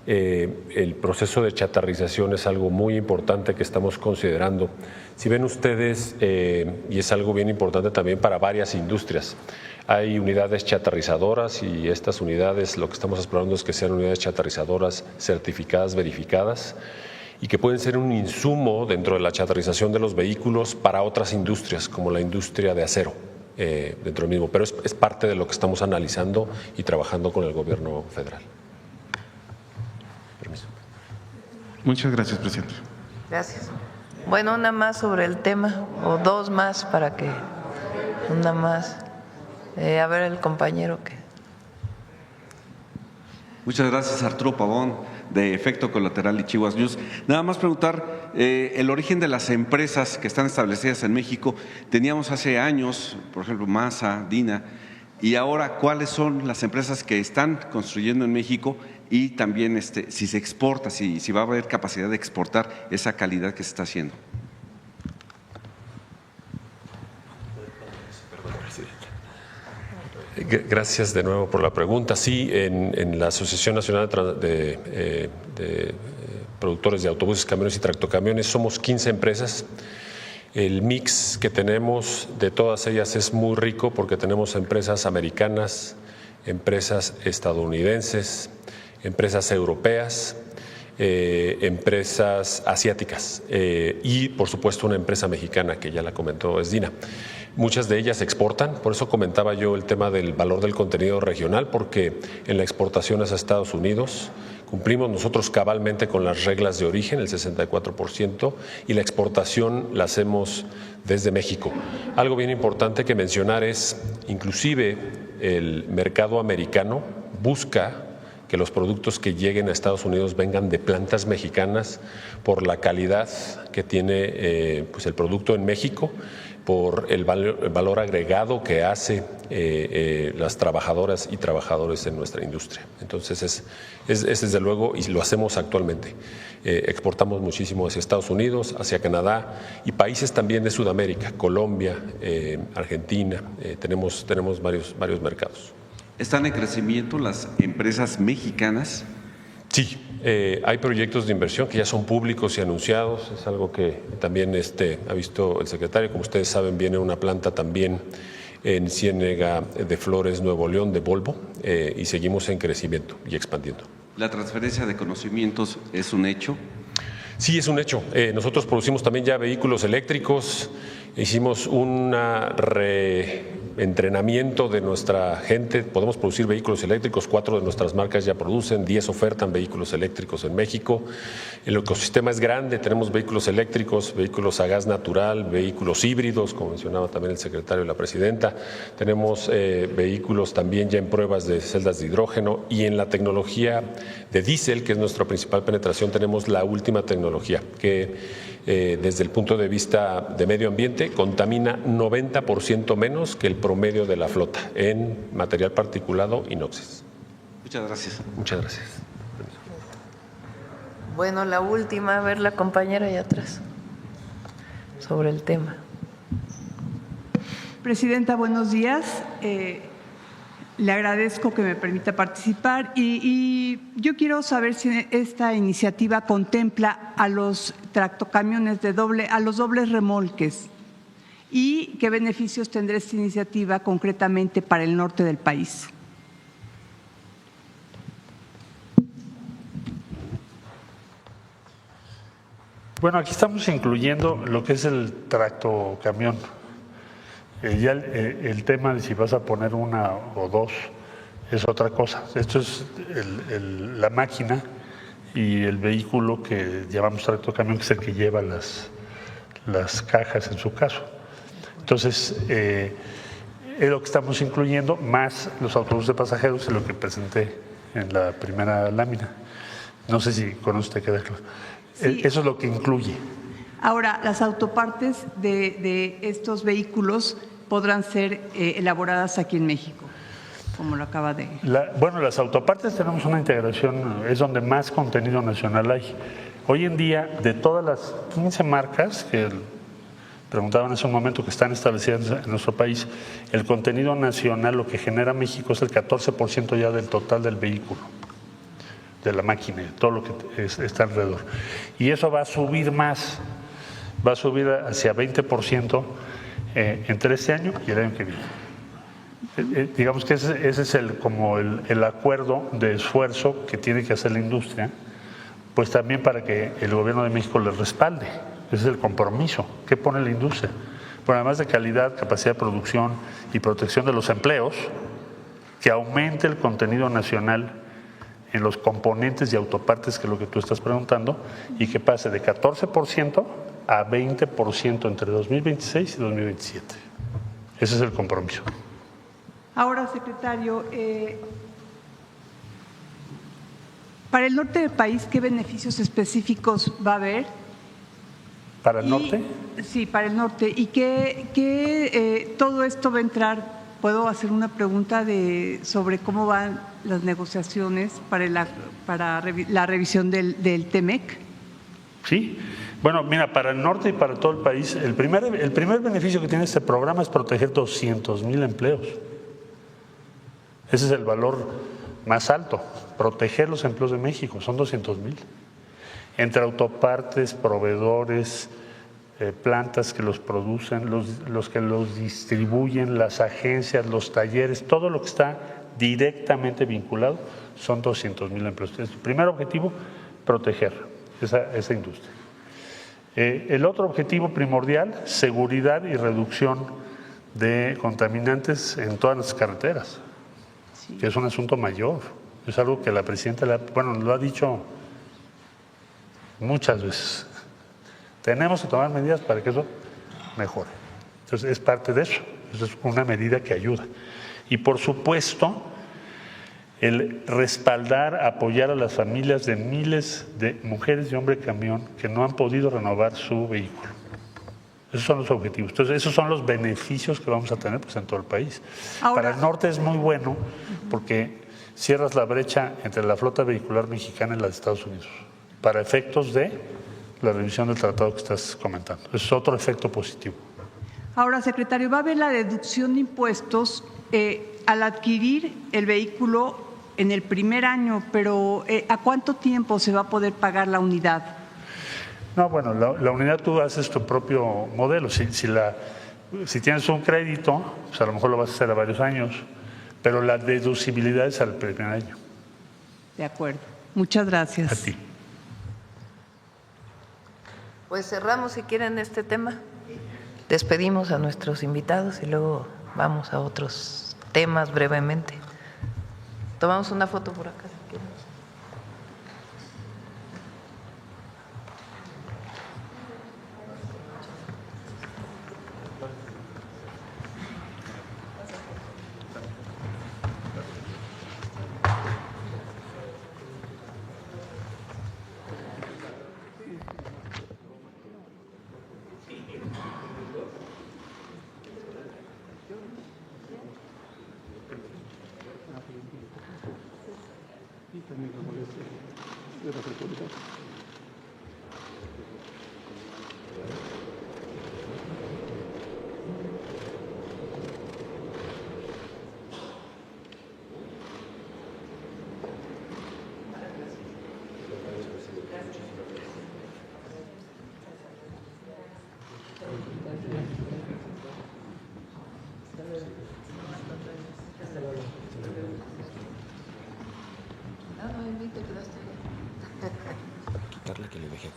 I: el proceso de chatarrización es algo muy importante que estamos considerando. Si ven ustedes, y es algo bien importante también para varias industrias, hay unidades chatarrizadoras y estas unidades lo que estamos explorando es que sean unidades chatarrizadoras certificadas, verificadas, y que pueden ser un insumo dentro de la chatarrización de los vehículos para otras industrias, como la industria de acero, dentro del mismo. Pero es parte de lo que estamos analizando y trabajando con el gobierno federal. Permiso.
L: Muchas gracias, Presidente.
A: Gracias. Bueno, una más sobre el tema, o dos más para que… Una más. A ver, el compañero que…
M: Muchas gracias, Arturo Pavón, de Efecto Colateral y Chihuahua News. Nada más preguntar, el origen de las empresas que están establecidas en México. Teníamos hace años, por ejemplo, Masa, Dina, y ahora, ¿cuáles son las empresas que están construyendo en México? Y también si se exporta, si va a haber capacidad de exportar esa calidad que se está haciendo.
I: Gracias de nuevo por la pregunta. Sí, en la Asociación Nacional de Productores de Autobuses, Camiones y Tractocamiones somos 15 empresas. El mix que tenemos de todas ellas es muy rico porque tenemos empresas americanas, empresas estadounidenses, empresas europeas, empresas asiáticas y, por supuesto, una empresa mexicana que ya la comentó, es Dina. Muchas de ellas exportan, por eso comentaba yo el tema del valor del contenido regional, porque en la exportación hacia Estados Unidos cumplimos nosotros cabalmente con las reglas de origen, el 64%, y la exportación la hacemos desde México. Algo bien importante que mencionar es, inclusive el mercado americano busca que los productos que lleguen a Estados Unidos vengan de plantas mexicanas por la calidad que tiene pues el producto en México, por el valor agregado que hace las trabajadoras y trabajadores en nuestra industria. Entonces es desde luego, y lo hacemos actualmente. Exportamos muchísimo hacia Estados Unidos, hacia Canadá y países también de Sudamérica, Colombia, Argentina, tenemos varios mercados.
M: ¿Están en crecimiento las empresas mexicanas?
I: Sí, hay proyectos de inversión que ya son públicos y anunciados, es algo que también ha visto el secretario. Como ustedes saben, viene una planta también en Ciénega de Flores, Nuevo León, de Volvo, y seguimos en crecimiento y expandiendo.
M: ¿La transferencia de conocimientos es un hecho?
I: Sí, es un hecho. Nosotros producimos también ya vehículos eléctricos, hicimos un reentrenamiento de nuestra gente, podemos producir vehículos eléctricos, 4 de nuestras marcas ya producen, 10 ofertan vehículos eléctricos en México. El ecosistema es grande, tenemos vehículos eléctricos, vehículos a gas natural, vehículos híbridos, como mencionaba también el secretario y la presidenta, tenemos vehículos también ya en pruebas de celdas de hidrógeno, y en la tecnología de diésel, que es nuestra principal penetración, tenemos la última tecnología, que desde el punto de vista de medio ambiente, contamina 90% menos que el promedio de la flota en material particulado y NOxes.
M: Muchas gracias.
I: Muchas gracias.
A: Bueno, la última, a ver la compañera allá atrás, sobre el tema.
N: Presidenta, buenos días. Le agradezco que me permita participar y yo quiero saber si esta iniciativa contempla a los tractocamiones a los dobles remolques y qué beneficios tendrá esta iniciativa concretamente para el norte del país.
H: Bueno, aquí estamos incluyendo lo que es el tractocamión. Ya el tema de si vas a poner una o dos es otra cosa. Esto es la máquina y el vehículo que llamamos tractocamión, que es el que lleva las cajas en su caso. Entonces, es lo que estamos incluyendo, más los autobuses de pasajeros, es lo que presenté en la primera lámina. No sé si con usted queda claro. Sí. Eso es lo que incluye.
N: Ahora, las autopartes de estos vehículos podrán ser elaboradas aquí en México, como lo acaba de…
H: Bueno, las autopartes tenemos una integración, es donde más contenido nacional hay. Hoy en día, de todas las 15 marcas que preguntaban hace un momento que están establecidas en nuestro país, el contenido nacional, lo que genera México es el 14% ya del total del vehículo, de la máquina, todo lo que está alrededor. Y eso va a subir más, va a subir hacia 20% entre este año y el año que viene. Digamos que ese es como el acuerdo de esfuerzo que tiene que hacer la industria, pues también para que el gobierno de México le respalde. Ese es el compromiso que pone la industria. Pero además de calidad, capacidad de producción y protección de los empleos, que aumente el contenido nacional en los componentes y autopartes, que es lo que tú estás preguntando, y que pase de 14% a 20% entre 2026 y 2027. Ese es el compromiso.
N: Ahora, secretario, para el norte del país, ¿qué beneficios específicos va a haber?
H: ¿Para el norte?
N: Sí, para el norte. ¿Y qué todo esto va a entrar? ¿Puedo hacer una pregunta sobre cómo van las negociaciones para la revisión del TEMEC?
H: Sí. Bueno, mira, para el norte y para todo el país, el primer beneficio que tiene este programa es proteger 200,000 empleos. Ese es el valor más alto, proteger los empleos de México, son 200,000. Entre autopartes, proveedores, plantas que los producen, los que los distribuyen, las agencias, los talleres, todo lo que está directamente vinculado son 200,000 empleos. Entonces, el primer objetivo, proteger esa industria. El otro objetivo primordial, seguridad y reducción de contaminantes en todas las carreteras, sí, que es un asunto mayor. Es algo que la presidenta lo ha dicho muchas veces. Tenemos que tomar medidas para que eso mejore. Entonces, es parte de eso. Eso es una medida que ayuda. Y, por supuesto, el respaldar, apoyar a las familias de miles de mujeres y hombres camión que no han podido renovar su vehículo. Esos son los objetivos. Entonces, esos son los beneficios que vamos a tener pues, en todo el país. Ahora, para el norte es muy bueno porque cierras la brecha entre la flota vehicular mexicana y la de Estados Unidos, para efectos de la revisión del tratado que estás comentando. Eso es otro efecto positivo.
N: Ahora, secretario, ¿va a haber la deducción de impuestos al adquirir el vehículo en el primer año, pero ¿a cuánto tiempo se va a poder pagar la unidad?
H: No, bueno, la unidad tú haces tu propio modelo. Si tienes un crédito, pues a lo mejor lo vas a hacer a varios años, pero la deducibilidad es al primer año.
N: De acuerdo. Muchas gracias.
H: A ti.
A: Pues cerramos, si quieren, este tema. Despedimos a nuestros invitados y luego vamos a otros temas brevemente. Tomamos una foto por acá, si quieren.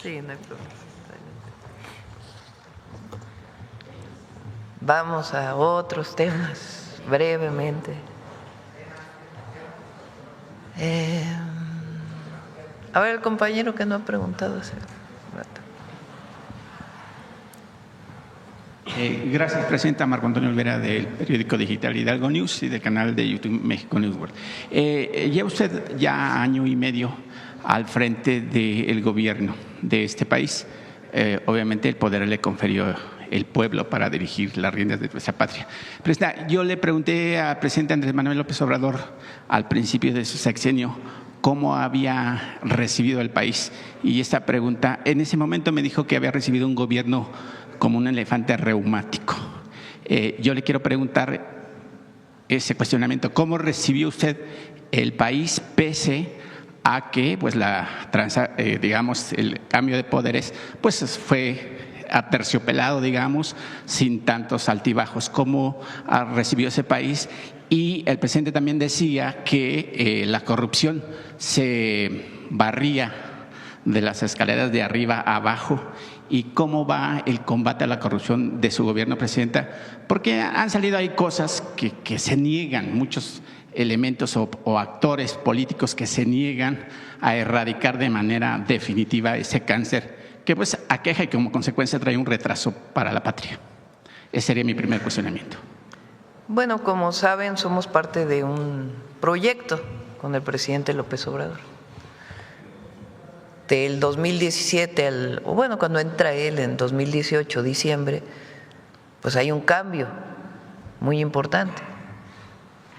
A: Sí, no hay problema. Vamos a otros temas brevemente. A ver, el compañero que no ha preguntado hace rato.
O: Gracias, presidenta. Marco Antonio Olvera, del periódico digital Hidalgo News y del canal de YouTube México News World. Lleva usted ya año y medio al frente del gobierno de este país. Obviamente el poder le confirió el pueblo para dirigir las riendas de nuestra patria. Presidenta, yo le pregunté al presidente Andrés Manuel López Obrador al principio de su sexenio cómo había recibido el país, y esta pregunta, en ese momento me dijo que había recibido un gobierno como un elefante reumático. Yo le quiero preguntar ese cuestionamiento: ¿cómo recibió usted el país pese a que pues digamos el cambio de poderes pues fue aterciopelado, digamos, sin tantos altibajos? ¿Cómo recibió ese país? Y el presidente también decía que la corrupción se barría de las escaleras de arriba a abajo. ¿Y cómo va el combate a la corrupción de su gobierno, presidenta? Porque han salido ahí cosas que se niegan, muchos elementos o actores políticos que se niegan a erradicar de manera definitiva ese cáncer que pues aqueja y como consecuencia trae un retraso para la patria. Ese sería mi primer cuestionamiento.
A: Bueno, como saben, somos parte de un proyecto con el presidente López Obrador. Del 2017 cuando entra él en 2018, diciembre, pues hay un cambio muy importante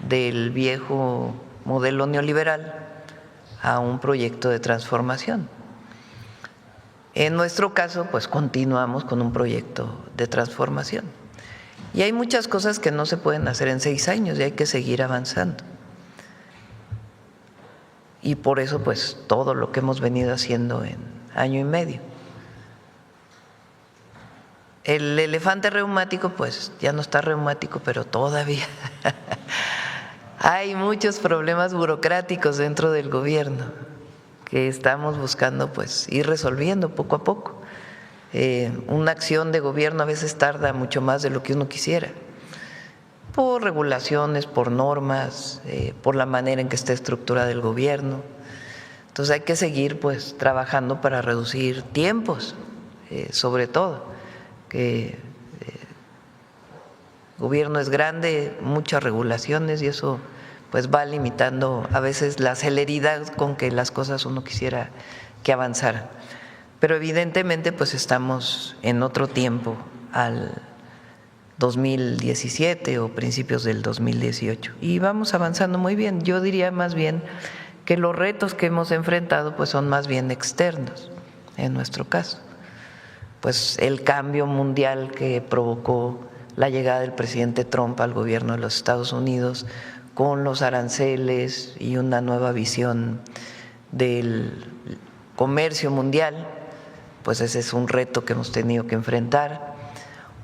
A: del viejo modelo neoliberal a un proyecto de transformación. En nuestro caso, pues continuamos con un proyecto de transformación. Y hay muchas cosas que no se pueden hacer en 6 años y hay que seguir avanzando. Y por eso, pues, todo lo que hemos venido haciendo en año y medio. El elefante reumático, pues, ya no está reumático, pero todavía hay muchos problemas burocráticos dentro del gobierno que estamos buscando, pues, ir resolviendo poco a poco. Una acción de gobierno a veces tarda mucho más de lo que uno quisiera, por regulaciones, por normas, por la manera en que está estructurada el gobierno. Entonces hay que seguir pues trabajando para reducir tiempos, sobre todo, que el gobierno es grande, muchas regulaciones y eso pues va limitando a veces la celeridad con que las cosas uno quisiera que avanzaran. Pero evidentemente pues estamos en otro tiempo al 2017 o principios del 2018 y vamos avanzando muy bien. Yo diría más bien que los retos que hemos enfrentado pues son más bien externos en nuestro caso. Pues el cambio mundial que provocó la llegada del presidente Trump al gobierno de los Estados Unidos con los aranceles y una nueva visión del comercio mundial, pues ese es un reto que hemos tenido que enfrentar.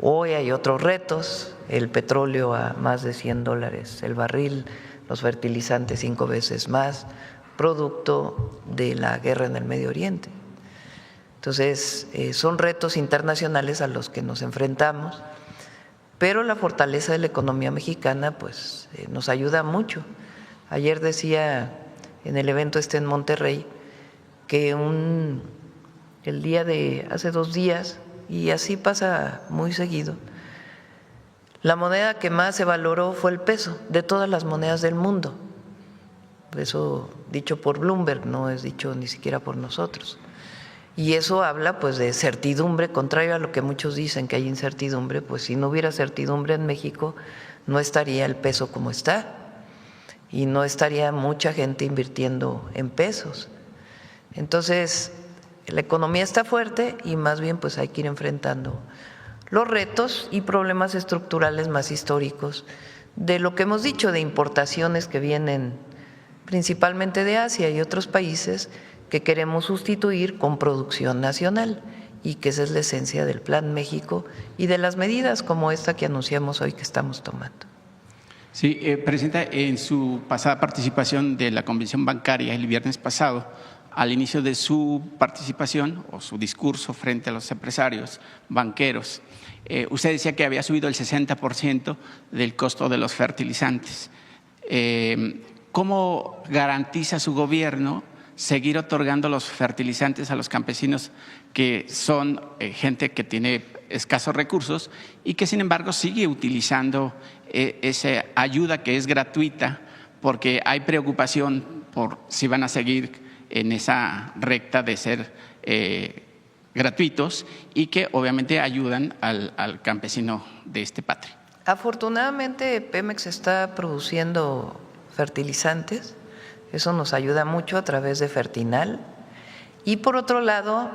A: Hoy hay otros retos, el petróleo a más de $100 el barril, los fertilizantes 5 veces más, producto de la guerra en el Medio Oriente. Entonces, son retos internacionales a los que nos enfrentamos, pero la fortaleza de la economía mexicana pues nos ayuda mucho. Ayer decía en el evento en Monterrey que el día de hace 2 días, y así pasa muy seguido, la moneda que más se valoró fue el peso de todas las monedas del mundo. Eso dicho por Bloomberg, no es dicho ni siquiera por nosotros. Y eso habla pues de certidumbre, contrario a lo que muchos dicen que hay incertidumbre, pues si no hubiera certidumbre en México no estaría el peso como está. y no estaría mucha gente invirtiendo en pesos. Entonces, la economía está fuerte y más bien pues hay que ir enfrentando los retos y problemas estructurales más históricos de lo que hemos dicho, de importaciones que vienen principalmente de Asia y otros países que queremos sustituir con producción nacional, y que esa es la esencia del Plan México y de las medidas como esta que anunciamos hoy que estamos tomando.
O: Sí, Presidenta, en su pasada participación de la Convención Bancaria el viernes pasado, al inicio de su participación o su discurso frente a los empresarios banqueros, usted decía que había subido el 60% del costo de los fertilizantes. ¿Cómo garantiza su gobierno seguir otorgando los fertilizantes a los campesinos que son gente que tiene escasos recursos y que sin embargo sigue utilizando esa ayuda que es gratuita, porque hay preocupación por si van a seguir en esa recta de ser gratuitos y que obviamente ayudan al campesino de este patria?
A: Afortunadamente Pemex está produciendo fertilizantes, eso nos ayuda mucho a través de Fertinal, y por otro lado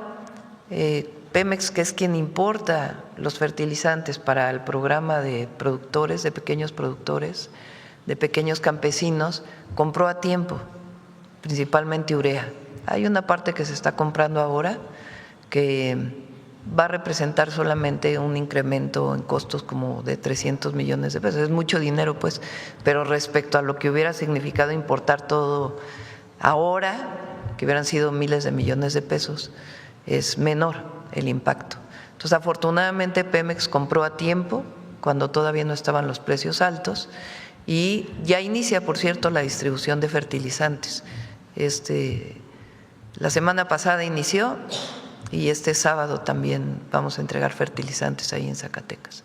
A: Pemex, que es quien importa los fertilizantes para el programa de productores, de pequeños productores, de pequeños campesinos, compró a tiempo, principalmente urea. Hay una parte que se está comprando ahora que va a representar solamente un incremento en costos como de 300 millones de pesos. Es mucho dinero, pues, pero respecto a lo que hubiera significado importar todo ahora, que hubieran sido miles de millones de pesos, es menor el impacto. Entonces, afortunadamente, Pemex compró a tiempo, cuando todavía no estaban los precios altos, y ya inicia, por cierto, la distribución de fertilizantes. La semana pasada inició, y este sábado también vamos a entregar fertilizantes ahí en Zacatecas.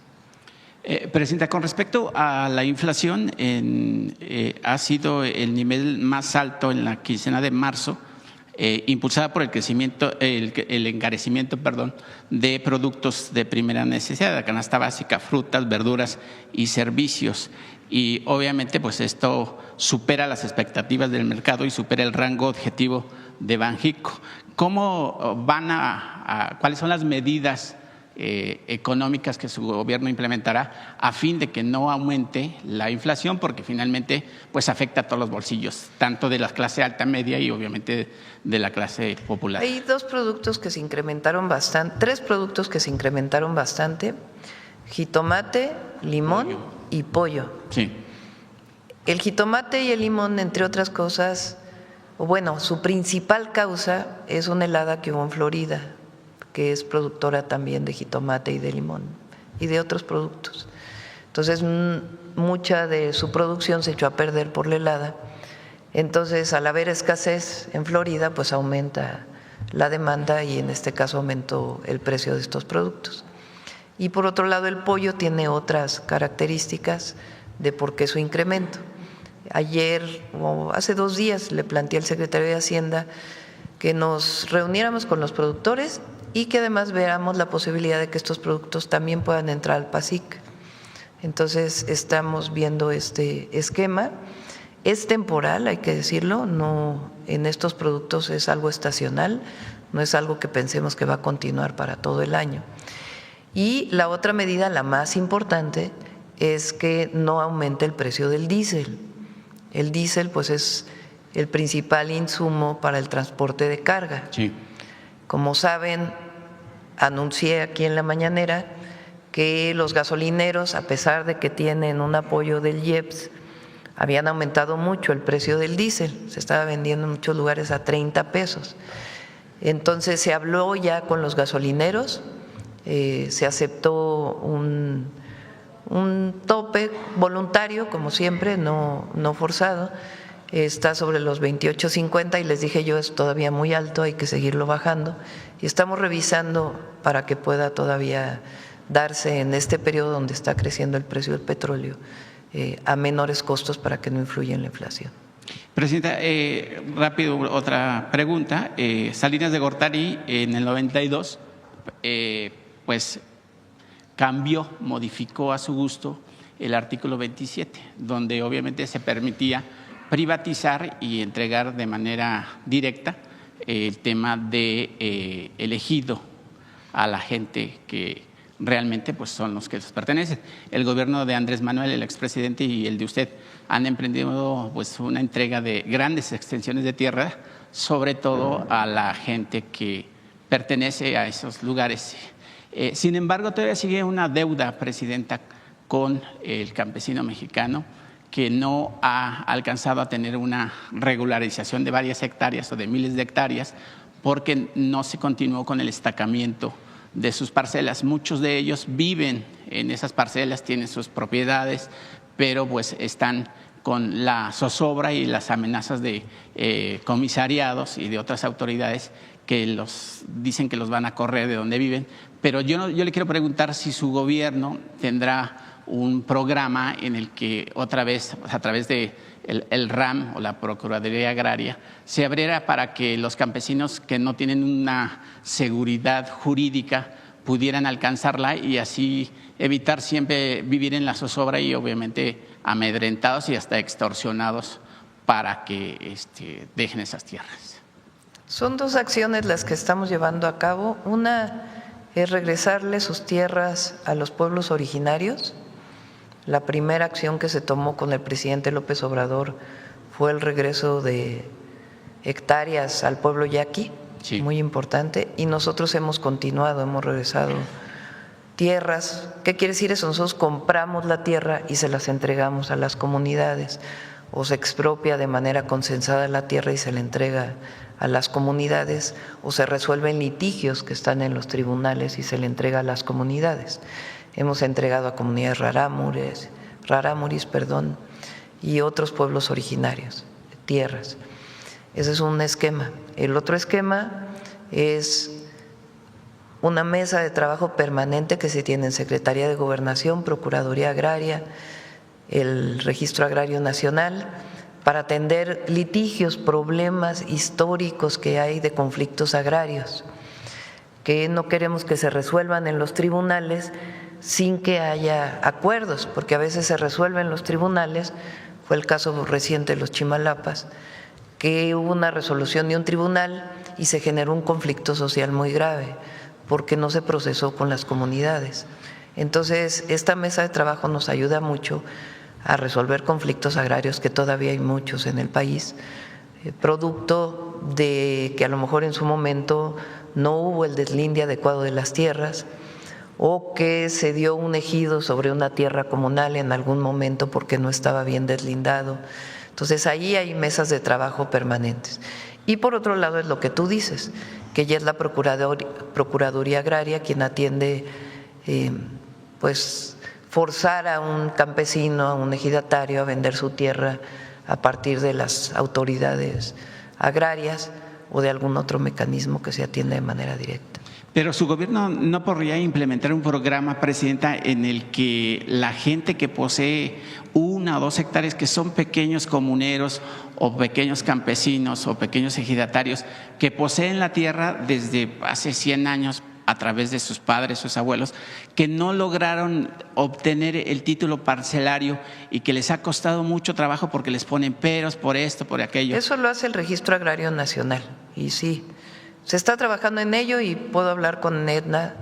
O: Presidenta, con respecto a la inflación, ha sido el nivel más alto en la quincena de marzo, impulsada por el encarecimiento de productos de primera necesidad, la canasta básica, frutas, verduras y servicios. Y obviamente pues esto supera las expectativas del mercado y supera el rango objetivo de Banjico. ¿Cómo cuáles son las medidas económicas que su gobierno implementará a fin de que no aumente la inflación, porque finalmente pues afecta a todos los bolsillos, tanto de la clase alta, media y obviamente de la clase popular?
A: Hay tres productos que se incrementaron bastante, jitomate, limón y pollo.
O: Sí.
A: El jitomate y el limón, entre otras cosas, su principal causa es una helada que hubo en Florida, que es productora también de jitomate y de limón y de otros productos. Entonces, mucha de su producción se echó a perder por la helada. Entonces, al haber escasez en Florida, pues aumenta la demanda y en este caso aumentó el precio de estos productos. Y por otro lado, el pollo tiene otras características de por qué su incremento. Ayer o hace 2 días le planteé al secretario de Hacienda que nos reuniéramos con los productores y que además veamos la posibilidad de que estos productos también puedan entrar al PASIC. Entonces estamos viendo este esquema. Es temporal, hay que decirlo, no en estos productos es algo estacional, no es algo que pensemos que va a continuar para todo el año. Y la otra medida, la más importante, es que no aumente el precio del diésel. El diésel pues es el principal insumo para el transporte de carga.
O: Sí.
A: Como saben, anuncié aquí en la mañanera que los gasolineros, a pesar de que tienen un apoyo del IEPS, habían aumentado mucho el precio del diésel. Se estaba vendiendo en muchos lugares a 30 pesos. Entonces se habló ya con los gasolineros, se aceptó un tope voluntario, como siempre, no forzado. Está sobre los 28.50 y les dije yo es todavía muy alto, hay que seguirlo bajando. Y estamos revisando para que pueda todavía darse en este periodo donde está creciendo el precio del petróleo a menores costos para que no influya en la inflación.
O: Presidenta, rápido otra pregunta. Salinas de Gortari en el 92, pues modificó a su gusto el artículo 27, donde obviamente se permitía privatizar y entregar de manera directa el tema de elegido a la gente que realmente pues son los que les pertenecen. El gobierno de Andrés Manuel, el expresidente, y el de usted han emprendido pues una entrega de grandes extensiones de tierra, sobre todo a la gente que pertenece a esos lugares. Sin embargo, todavía sigue una deuda, presidenta, con el campesino mexicano, que no ha alcanzado a tener una regularización de varias hectáreas o de miles de hectáreas, porque no se continuó con el estacamiento de sus parcelas. Muchos de ellos viven en esas parcelas, tienen sus propiedades, pero pues están con la zozobra y las amenazas de comisariados y de otras autoridades que los dicen que los van a correr de donde viven. Pero yo le quiero preguntar si su gobierno tendrá un programa en el que otra vez, a través de el RAM o la Procuraduría Agraria, se abriera para que los campesinos que no tienen una seguridad jurídica pudieran alcanzarla y así evitar siempre vivir en la zozobra y obviamente amedrentados y hasta extorsionados para que dejen esas tierras.
A: Son dos acciones las que estamos llevando a cabo. Una es regresarle sus tierras a los pueblos originarios. La primera acción que se tomó con el presidente López Obrador fue el regreso de hectáreas al pueblo yaqui, sí, muy importante, y nosotros hemos continuado, hemos regresado tierras. ¿Qué quiere decir eso? Nosotros compramos la tierra y se las entregamos a las comunidades, o se expropia de manera consensada la tierra y se le entrega a las comunidades, o se resuelven litigios que están en los tribunales y se le entrega a las comunidades. Hemos entregado a comunidades rarámuris, y otros pueblos originarios, tierras. Ese es un esquema. El otro esquema es una mesa de trabajo permanente que se tiene en Secretaría de Gobernación, Procuraduría Agraria, el Registro Agrario Nacional, para atender litigios, problemas históricos que hay de conflictos agrarios, que no queremos que se resuelvan en los tribunales sin que haya acuerdos, porque a veces se resuelven en los tribunales. Fue el caso reciente de los Chimalapas, que hubo una resolución de un tribunal y se generó un conflicto social muy grave, porque no se procesó con las comunidades. Entonces, esta mesa de trabajo nos ayuda mucho a resolver conflictos agrarios, que todavía hay muchos en el país, producto de que a lo mejor en su momento no hubo el deslinde adecuado de las tierras, o que se dio un ejido sobre una tierra comunal en algún momento porque no estaba bien deslindado. Entonces ahí hay mesas de trabajo permanentes. Y por otro lado es lo que tú dices, que ya es la Procuraduría Agraria quien atiende, pues forzar a un campesino, a un ejidatario a vender su tierra a partir de las autoridades agrarias o de algún otro mecanismo que se atienda de manera directa.
O: Pero su gobierno no podría implementar un programa, presidenta, en el que la gente que posee 1 o 2 hectáreas, que son pequeños comuneros o pequeños campesinos o pequeños ejidatarios, que poseen la tierra desde hace 100 años a través de sus padres, sus abuelos, que no lograron obtener el título parcelario y que les ha costado mucho trabajo porque les ponen peros por esto, por aquello?
A: Eso lo hace el Registro Agrario Nacional, y sí, se está trabajando en ello, y puedo hablar con Edna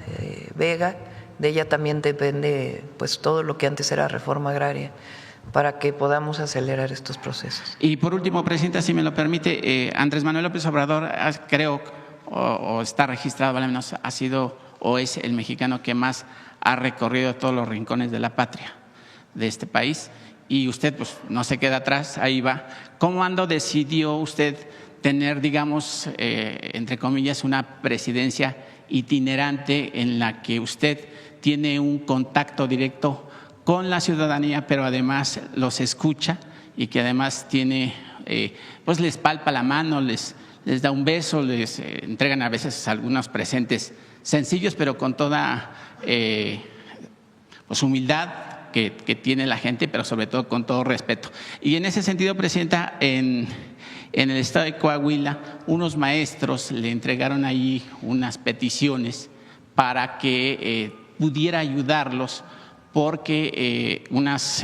A: Vega, de ella también depende pues todo lo que antes era reforma agraria, para que podamos acelerar estos procesos.
O: Y por último, presidenta, si me lo permite, Andrés Manuel López Obrador, creo, o está registrado, al menos ha sido o es el mexicano que más ha recorrido todos los rincones de la patria de este país, y usted pues no se queda atrás, ahí va. ¿Cómo decidió usted tener, digamos, entre comillas, una presidencia itinerante en la que usted tiene un contacto directo con la ciudadanía, pero además los escucha y que además tiene, pues les palpa la mano, les da un beso, les entregan a veces algunos presentes sencillos, pero con toda pues humildad que tiene la gente, pero sobre todo con todo respeto? Y en ese sentido, presidenta, en el estado de Coahuila, unos maestros le entregaron ahí unas peticiones para que pudiera ayudarlos, porque unas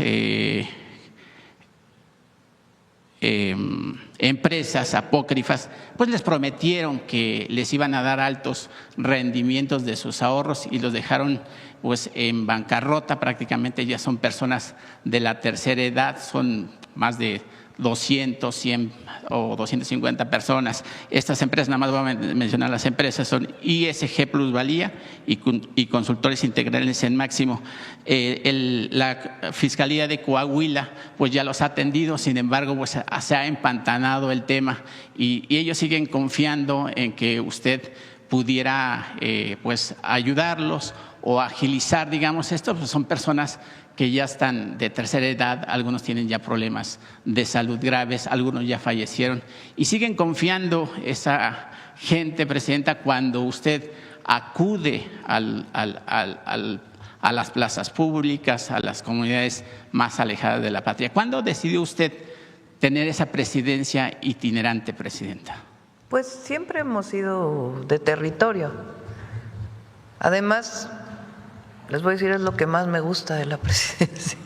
O: empresas apócrifas, pues les prometieron que les iban a dar altos rendimientos de sus ahorros y los dejaron pues en bancarrota. Prácticamente ya son personas de la tercera edad, son más de 200, 100 o 250 personas. Estas empresas, nada más voy a mencionar las empresas, son ISG Plusvalía y Consultores Integrales en Máximo. La Fiscalía de Coahuila pues ya los ha atendido, sin embargo pues se ha empantanado el tema y ellos siguen confiando en que usted pudiera pues ayudarlos o agilizar, digamos, esto. Pues son personas que ya están de tercera edad, algunos tienen ya problemas de salud graves, algunos ya fallecieron y siguen confiando esa gente, Presidenta, cuando usted acude a las plazas públicas, a las comunidades más alejadas de la patria. ¿Cuándo decidió usted tener esa presidencia itinerante, Presidenta?
A: Pues siempre hemos sido de territorio. Además, les voy a decir, es lo que más me gusta de la presidencia,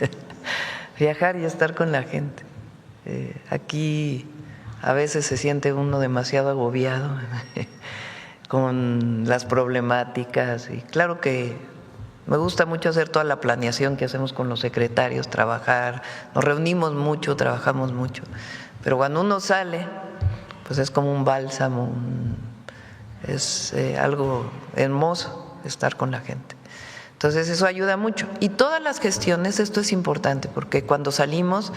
A: viajar y estar con la gente. Aquí a veces se siente uno demasiado agobiado con las problemáticas y claro que me gusta mucho hacer toda la planeación que hacemos con los secretarios, trabajar, nos reunimos mucho, trabajamos mucho, pero cuando uno sale, pues es como un bálsamo, es algo hermoso estar con la gente. Entonces eso ayuda mucho. Y todas las gestiones, esto es importante, porque cuando salimos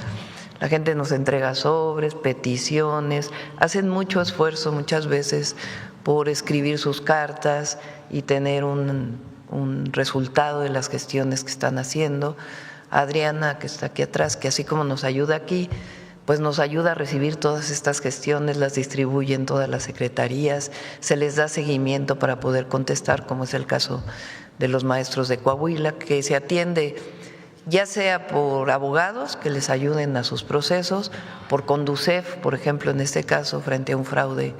A: la gente nos entrega sobres, peticiones, hacen mucho esfuerzo muchas veces por escribir sus cartas y tener un resultado de las gestiones que están haciendo. Adriana, que está aquí atrás, que así como nos ayuda aquí, pues nos ayuda a recibir todas estas gestiones, las distribuye en todas las secretarías, se les da seguimiento para poder contestar, como es el caso de los maestros de Coahuila, que se atiende ya sea por abogados que les ayuden a sus procesos, por Conducef, por ejemplo, en este caso, frente a un fraude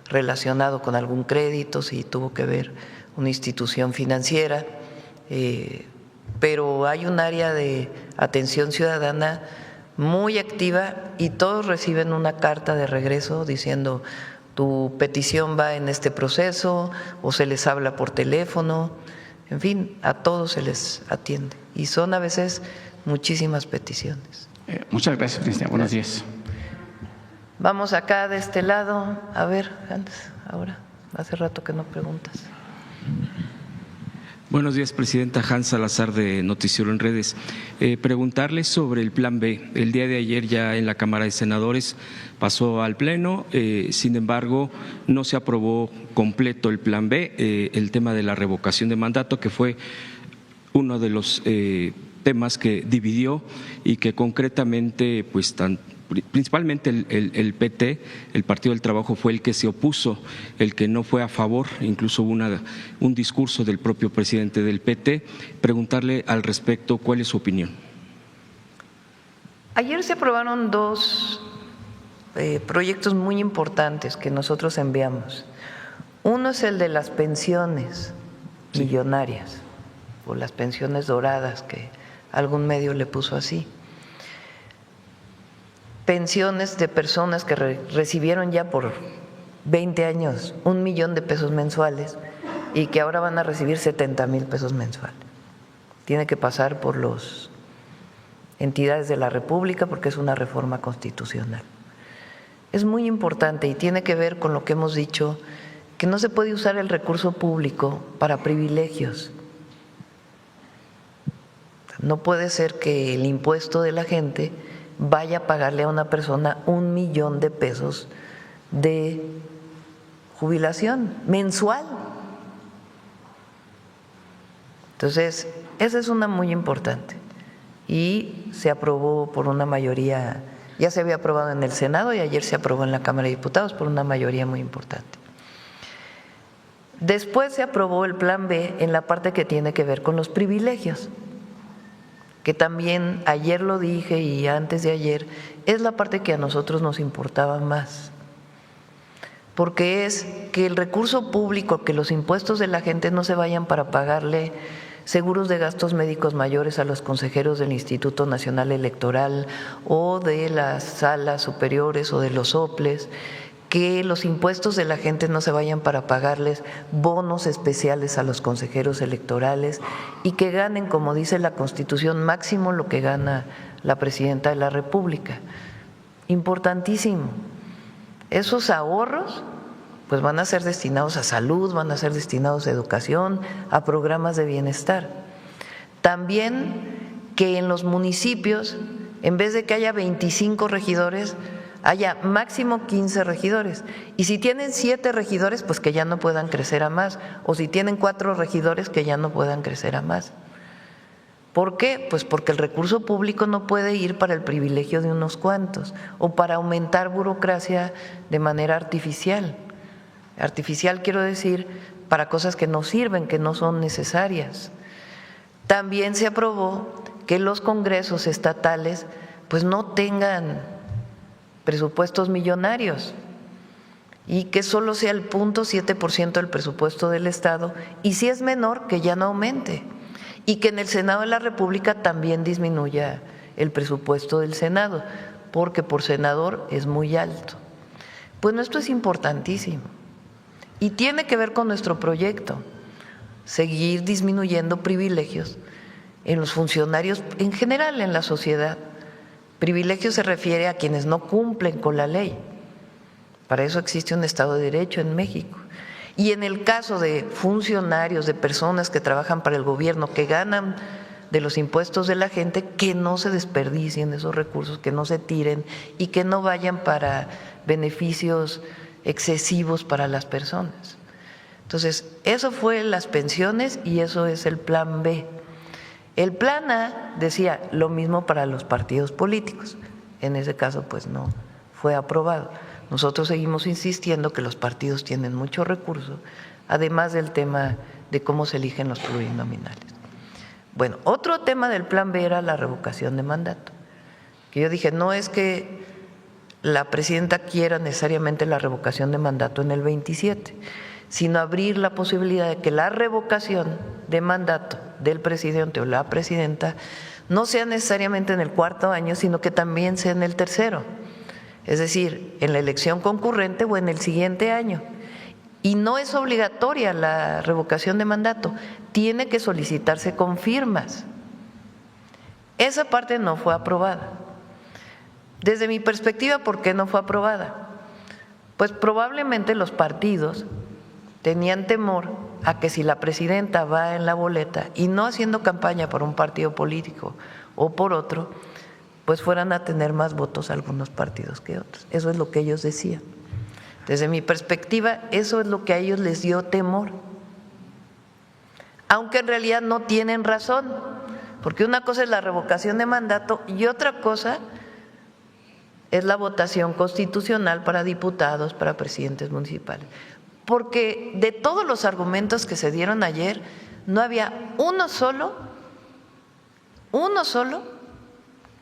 A: relacionado con algún crédito, si tuvo que ver una institución financiera, pero hay un área de atención ciudadana muy activa y todos reciben una carta de regreso diciendo tu petición va en este proceso o se les habla por teléfono. En fin, a todos se les atiende y son a veces muchísimas peticiones.
O: Muchas gracias, Presidenta. Buenos días.
A: Vamos acá de este lado. A ver, antes, ahora, hace rato que no preguntas.
P: Buenos días, Presidenta. Hans Salazar, de Noticiero en Redes. Preguntarle sobre el Plan B. El día de ayer ya en la Cámara de Senadores pasó al Pleno, sin embargo no se aprobó completo el Plan B, el tema de la revocación de mandato, que fue uno de los temas que dividió y que concretamente pues principalmente el PT, el Partido del Trabajo, fue el que se opuso, el que no fue a favor, incluso hubo un discurso del propio presidente del PT. Preguntarle al respecto cuál es su opinión.
A: Ayer se aprobaron dos proyectos muy importantes que nosotros enviamos. Uno es el de las pensiones millonarias o las pensiones doradas, que algún medio le puso así. Pensiones de personas que recibieron ya por 20 años 1 millón de pesos mensuales y que ahora van a recibir 70,000 pesos mensuales. Tiene que pasar por las entidades de la República porque es una reforma constitucional. Es muy importante y tiene que ver con lo que hemos dicho, que no se puede usar el recurso público para privilegios. No puede ser que el impuesto de la gente vaya a pagarle a una persona 1 millón de pesos de jubilación mensual. Entonces, esa es una muy importante y se aprobó por una mayoría, ya se había aprobado en el Senado y ayer se aprobó en la Cámara de Diputados por una mayoría muy importante. Después se aprobó el Plan B en la parte que tiene que ver con los privilegios, que también ayer lo dije y antes de ayer, es la parte que a nosotros nos importaba más, porque es que el recurso público, que los impuestos de la gente no se vayan para pagarle seguros de gastos médicos mayores a los consejeros del Instituto Nacional Electoral o de las salas superiores o de los soples, que los impuestos de la gente no se vayan para pagarles bonos especiales a los consejeros electorales y que ganen, como dice la Constitución, máximo lo que gana la Presidenta de la República. Importantísimo. Esos ahorros pues van a ser destinados a salud, van a ser destinados a educación, a programas de bienestar. También que en los municipios, en vez de que haya 25 regidores, haya máximo 15 regidores. Y si tienen 7 regidores, pues que ya no puedan crecer a más. O si tienen 4 regidores, que ya no puedan crecer a más. ¿Por qué? Pues porque el recurso público no puede ir para el privilegio de unos cuantos o para aumentar burocracia de manera artificial. Artificial quiero decir para cosas que no sirven, que no son necesarias. También se aprobó que los congresos estatales pues no tengan presupuestos millonarios y que solo sea el 0.7% del presupuesto del Estado y si es menor que ya no aumente y que en el Senado de la República también disminuya el presupuesto del Senado porque por senador es muy alto. Pues esto es importantísimo y tiene que ver con nuestro proyecto, seguir disminuyendo privilegios en los funcionarios en general en la sociedad. Privilegio se refiere a quienes no cumplen con la ley. Para eso existe un Estado de Derecho en México. Y en el caso de funcionarios, de personas que trabajan para el gobierno, que ganan de los impuestos de la gente, que no se desperdicien esos recursos, que no se tiren y que no vayan para beneficios excesivos para las personas. Entonces, eso fue las pensiones y eso es el plan B. El plan A decía lo mismo para los partidos políticos. En ese caso, pues no fue aprobado. Nosotros seguimos insistiendo que los partidos tienen mucho recurso, además del tema de cómo se eligen los plurinominales. Bueno, otro tema del plan B era la revocación de mandato. Que yo dije, no es que la presidenta quiera necesariamente la revocación de mandato en el 27, sino abrir la posibilidad de que la revocación de mandato del presidente o la presidenta no sea necesariamente en el 4º año, sino que también sea en el 3º, es decir, en la elección concurrente o en el siguiente año. Y no es obligatoria la revocación de mandato, tiene que solicitarse con firmas. Esa parte no fue aprobada. Desde mi perspectiva, ¿por qué no fue aprobada? Pues probablemente los partidos tenían temor a que si la presidenta va en la boleta y no haciendo campaña por un partido político o por otro, pues fueran a tener más votos algunos partidos que otros. Eso es lo que ellos decían. Desde mi perspectiva, eso es lo que a ellos les dio temor. Aunque en realidad no tienen razón, porque una cosa es la revocación de mandato y otra cosa es la votación constitucional para diputados, para presidentes municipales. Porque de todos los argumentos que se dieron ayer, no había uno solo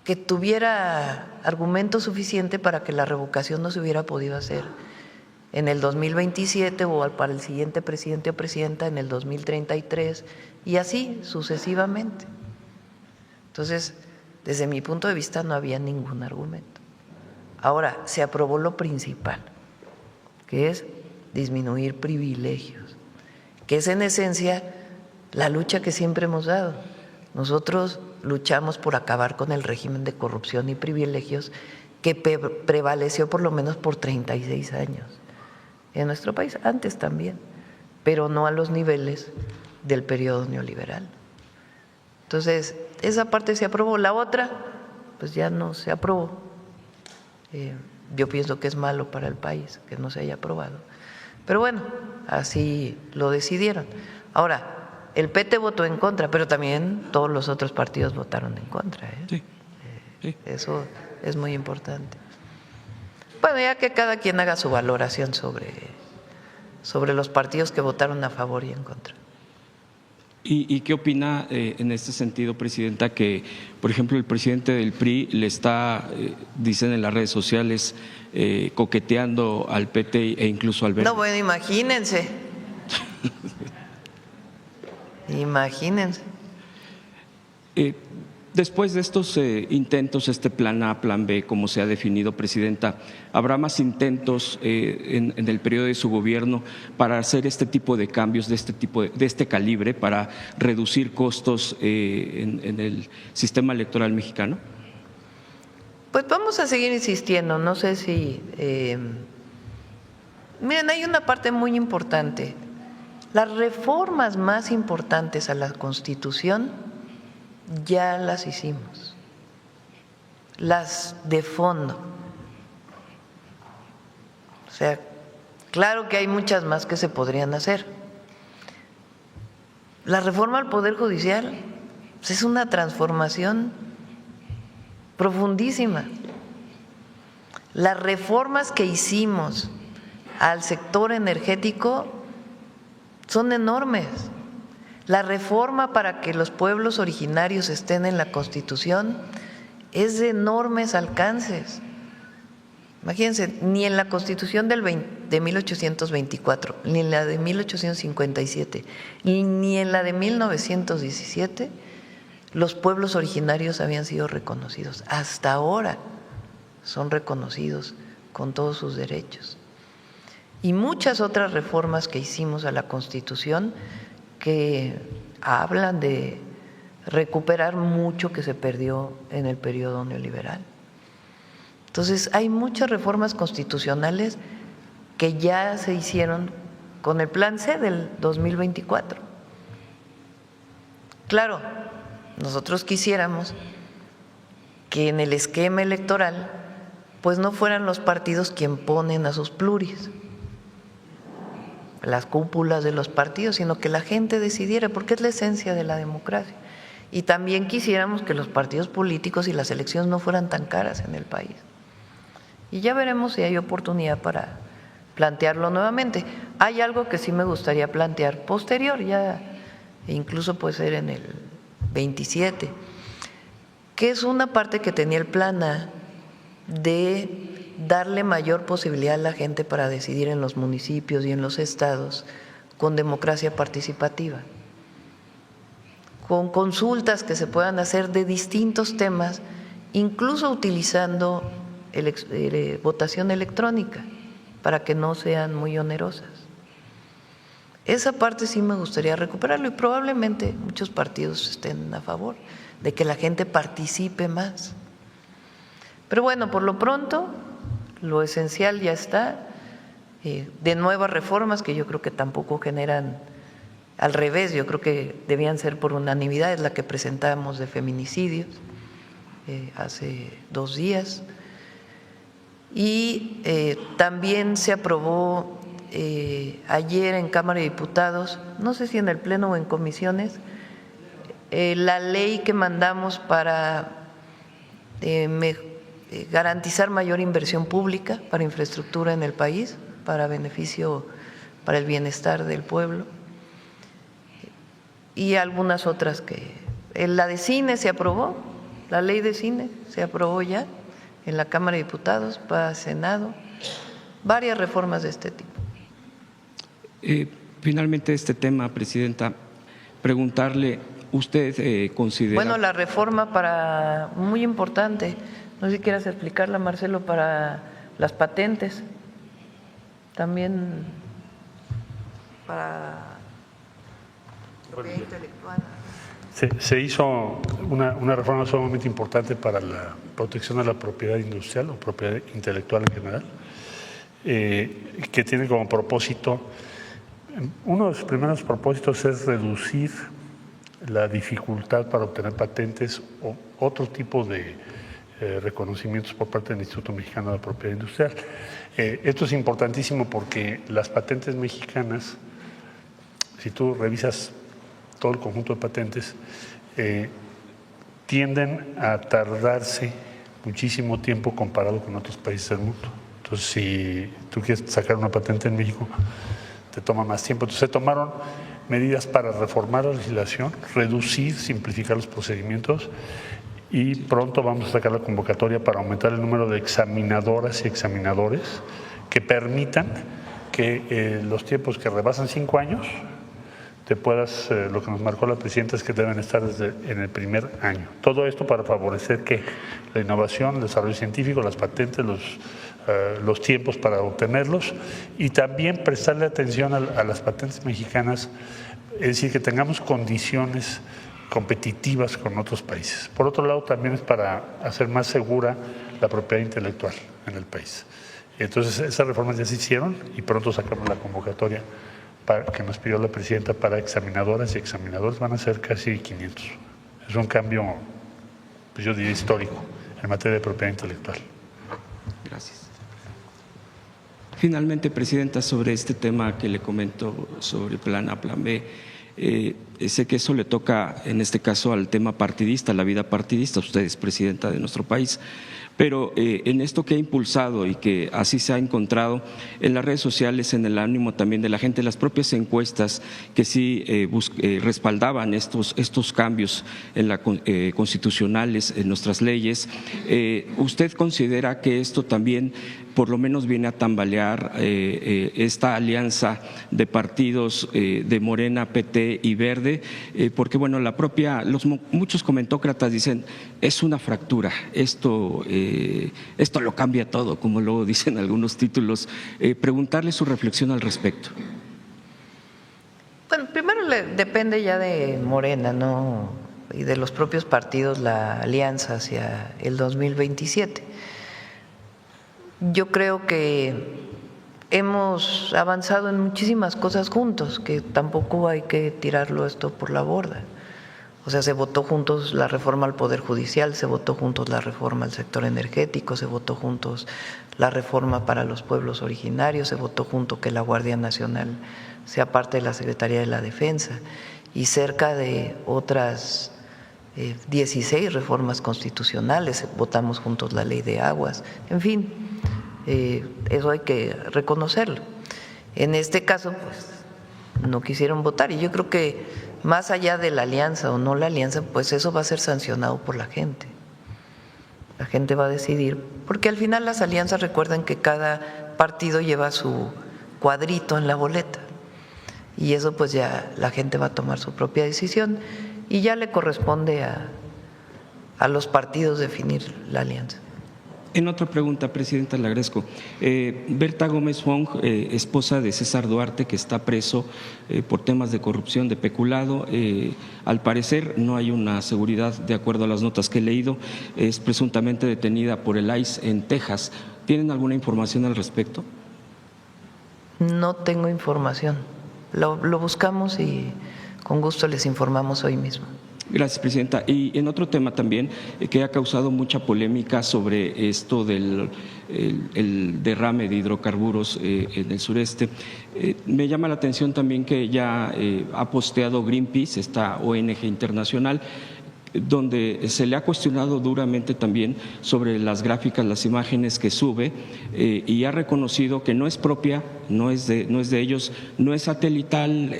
A: que tuviera argumento suficiente para que la revocación no se hubiera podido hacer en el 2027 o para el siguiente presidente o presidenta en el 2033 y así sucesivamente. Entonces, desde mi punto de vista no había ningún argumento. Ahora, se aprobó lo principal, que es disminuir privilegios, que es en esencia la lucha que siempre hemos dado. Nosotros luchamos por acabar con el régimen de corrupción y privilegios que prevaleció por lo menos por 36 años en nuestro país, antes también, pero no a los niveles del periodo neoliberal. Entonces, esa parte se aprobó, la otra, pues ya no se aprobó. Yo pienso que es malo para el país que no se haya aprobado. Pero bueno, así lo decidieron. Ahora, el PT votó en contra, pero también todos los otros partidos votaron en contra.
P: Sí.
A: Eso es muy importante. Bueno, ya que cada quien haga su valoración sobre los partidos que votaron a favor y en contra.
P: ¿Y qué opina en este sentido, Presidenta, que, por ejemplo, el presidente del PRI le está, dicen en las redes sociales, coqueteando al PT e incluso al Verde?
A: No, bueno, imagínense. Imagínense.
P: Después de estos intentos, este plan A, plan B, como se ha definido, Presidenta, ¿habrá más intentos en el periodo de su gobierno para hacer este tipo de cambios, de este calibre, para reducir costos en el sistema electoral mexicano?
A: Pues vamos a seguir insistiendo. No sé si… miren, hay una parte muy importante. Las reformas más importantes a la Constitución ya las hicimos, las de fondo. O sea, claro que hay muchas más que se podrían hacer. La reforma al Poder Judicial es una transformación profundísima. Las reformas que hicimos al sector energético son enormes. La reforma para que los pueblos originarios estén en la Constitución es de enormes alcances. Imagínense, ni en la Constitución de 1824, ni en la de 1857, ni en la de 1917, los pueblos originarios habían sido reconocidos. Hasta ahora son reconocidos con todos sus derechos. Y muchas otras reformas que hicimos a la Constitución que hablan de recuperar mucho que se perdió en el periodo neoliberal. Entonces, hay muchas reformas constitucionales que ya se hicieron con el Plan C del 2024. Claro, nosotros quisiéramos que en el esquema electoral pues no fueran los partidos quien ponen a sus pluris, las cúpulas de los partidos, sino que la gente decidiera, porque es la esencia de la democracia. Y también quisiéramos que los partidos políticos y las elecciones no fueran tan caras en el país. Y ya veremos si hay oportunidad para plantearlo nuevamente. Hay algo que sí me gustaría plantear posterior, ya incluso puede ser en el 27, que es una parte que tenía el Plan A de darle mayor posibilidad a la gente para decidir en los municipios y en los estados con democracia participativa, con consultas que se puedan hacer de distintos temas, incluso utilizando votación electrónica para que no sean muy onerosas. Esa parte sí me gustaría recuperarlo y probablemente muchos partidos estén a favor de que la gente participe más. Pero bueno, por lo pronto, lo esencial ya está, de nuevas reformas que yo creo que tampoco generan, al revés, yo creo que debían ser por unanimidad, es la que presentamos de feminicidios hace 2 días. Y también se aprobó ayer en Cámara de Diputados, no sé si en el Pleno o en comisiones, la ley que mandamos para garantizar mayor inversión pública para infraestructura en el país, para beneficio, para el bienestar del pueblo, y algunas otras que… La de cine se aprobó, la ley de cine se aprobó ya en la Cámara de Diputados, para Senado, varias reformas de este tipo.
P: Finalmente, este tema, Presidenta, preguntarle, ¿usted considera…
A: Bueno, la reforma muy importante, no sé si quieras explicarla, Marcelo, para las patentes, también para propiedad intelectual.
H: Se hizo una reforma sumamente importante para la protección de la propiedad industrial o propiedad intelectual en general, que tiene como propósito, uno de los primeros propósitos es reducir la dificultad para obtener patentes o otro tipo de reconocimientos por parte del Instituto Mexicano de Propiedad Industrial. Esto es importantísimo porque las patentes mexicanas, si tú revisas todo el conjunto de patentes, tienden a tardarse muchísimo tiempo comparado con otros países del mundo. Entonces, si tú quieres sacar una patente en México, te toma más tiempo. Entonces, se tomaron medidas para reformar la legislación, reducir, simplificar los procedimientos, y pronto vamos a sacar la convocatoria para aumentar el número de examinadoras y examinadores que permitan que los tiempos que rebasan 5 años lo que nos marcó la presidenta es que deben estar desde en el primer año. Todo esto para favorecer que la innovación, el desarrollo científico, las patentes, los tiempos para obtenerlos y también prestarle atención a las patentes mexicanas, es decir, que tengamos condiciones competitivas con otros países. Por otro lado, también es para hacer más segura la propiedad intelectual en el país. Entonces, esas reformas ya se hicieron y pronto sacamos la convocatoria que nos pidió la presidenta para examinadoras y examinadores. Van a ser casi 500. Es un cambio, pues yo diría, histórico en materia de propiedad intelectual.
P: Gracias. Finalmente, presidenta, sobre este tema que le comento sobre plan A, plan B, sé que eso le toca en este caso al tema partidista, la vida partidista. Usted es presidenta de nuestro país. Pero en esto que ha impulsado y que así se ha encontrado en las redes sociales, en el ánimo también de la gente, las propias encuestas que sí respaldaban estos cambios en constitucionales, en nuestras leyes, ¿usted considera que esto también por lo menos viene a tambalear esta alianza de partidos de Morena, PT y Verde? Porque bueno, muchos comentócratas dicen es una fractura, esto lo cambia todo, como luego dicen algunos títulos. Preguntarle su reflexión al respecto.
A: Bueno, primero depende ya de Morena, ¿no? Y de los propios partidos la alianza hacia el 2027. Yo creo que hemos avanzado en muchísimas cosas juntos, que tampoco hay que tirarlo esto por la borda. O sea, se votó juntos la reforma al Poder Judicial, se votó juntos la reforma al sector energético, se votó juntos la reforma para los pueblos originarios, se votó junto que la Guardia Nacional sea parte de la Secretaría de la Defensa y cerca de otras 16 reformas constitucionales, votamos juntos la Ley de Aguas, en fin, eso hay que reconocerlo. En este caso, pues, no quisieron votar y yo creo que más allá de la alianza o no la alianza, pues eso va a ser sancionado por la gente. La gente va a decidir, porque al final las alianzas, recuerden que cada partido lleva su cuadrito en la boleta y eso pues ya la gente va a tomar su propia decisión y ya le corresponde a los partidos definir la alianza.
P: En otra pregunta, presidenta, le agradezco. Berta Gómez Fong, esposa de César Duarte, que está preso por temas de corrupción, de peculado. Al parecer no hay una seguridad, de acuerdo a las notas que he leído. Es presuntamente detenida por el ICE en Texas. ¿Tienen alguna información al respecto?
A: No tengo información. Lo buscamos y con gusto les informamos hoy mismo.
P: Gracias, presidenta. Y en otro tema también que ha causado mucha polémica sobre esto del el derrame de hidrocarburos en el sureste, me llama la atención también que ya ha posteado Greenpeace, esta ONG internacional, donde se le ha cuestionado duramente también sobre las gráficas, las imágenes que sube y ha reconocido que no es propia, no es de ellos, no es satelital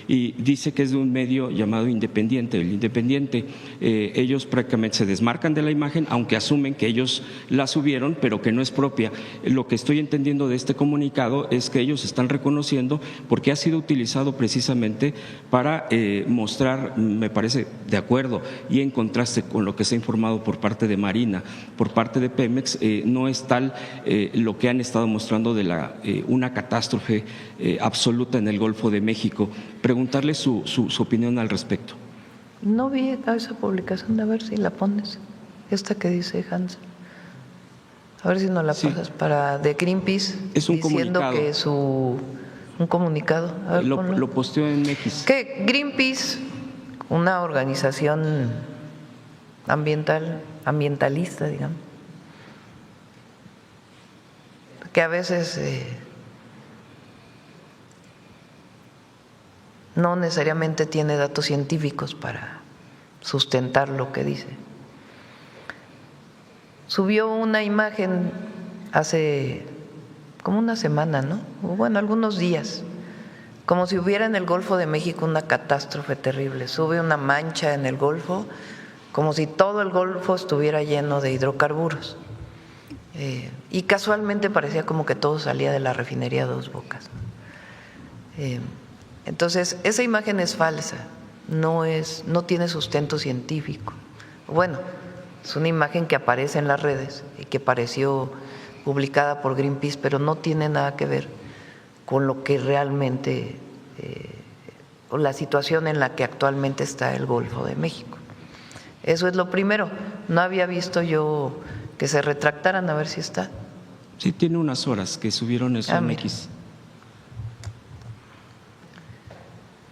P: y dice que es de un medio llamado Independiente. El Independiente, ellos prácticamente se desmarcan de la imagen, aunque asumen que ellos la subieron, pero que no es propia. Lo que estoy entendiendo de este comunicado es que ellos están reconociendo porque ha sido utilizado precisamente para mostrar, me parece, de acuerdo, y en contraste con lo que se ha informado por parte de Marina, por parte de Pemex, no es tal lo que han estado mostrando de una catástrofe absoluta en el Golfo de México. Preguntarle su opinión al respecto.
A: No vi esa publicación, a ver si la pones, esta que dice Hans. A ver si nos la pasas de Greenpeace,
P: es un
A: diciendo
P: comunicado.
A: Que es un comunicado. A ver,
P: lo posteó en X.
A: Que Greenpeace, una organización ambientalista, digamos, que a veces no necesariamente tiene datos científicos para sustentar lo que dice. Subió una imagen hace como una semana, ¿no? O bueno, algunos días, como si hubiera en el Golfo de México una catástrofe terrible. Sube una mancha en el Golfo, como si todo el Golfo estuviera lleno de hidrocarburos. Y casualmente parecía como que todo salía de la refinería Dos Bocas. Entonces, esa imagen es falsa, no tiene sustento científico. Bueno, es una imagen que aparece en las redes y que pareció publicada por Greenpeace, pero no tiene nada que ver con lo que realmente, o la situación en la que actualmente está el Golfo de México. Eso es lo primero. No había visto yo que se retractaran, a ver si está.
P: Sí, tiene unas horas que subieron eso en X.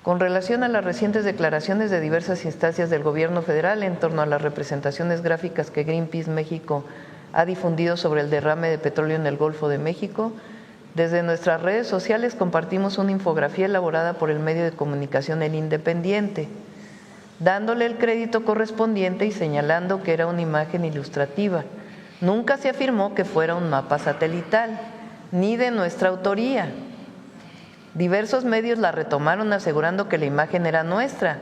A: Con relación a las recientes declaraciones de diversas instancias del gobierno federal en torno a las representaciones gráficas que Greenpeace México ha difundido sobre el derrame de petróleo en el Golfo de México, desde nuestras redes sociales compartimos una infografía elaborada por el medio de comunicación El Independiente, dándole el crédito correspondiente y señalando que era una imagen ilustrativa. Nunca se afirmó que fuera un mapa satelital, ni de nuestra autoría. Diversos medios la retomaron asegurando que la imagen era nuestra,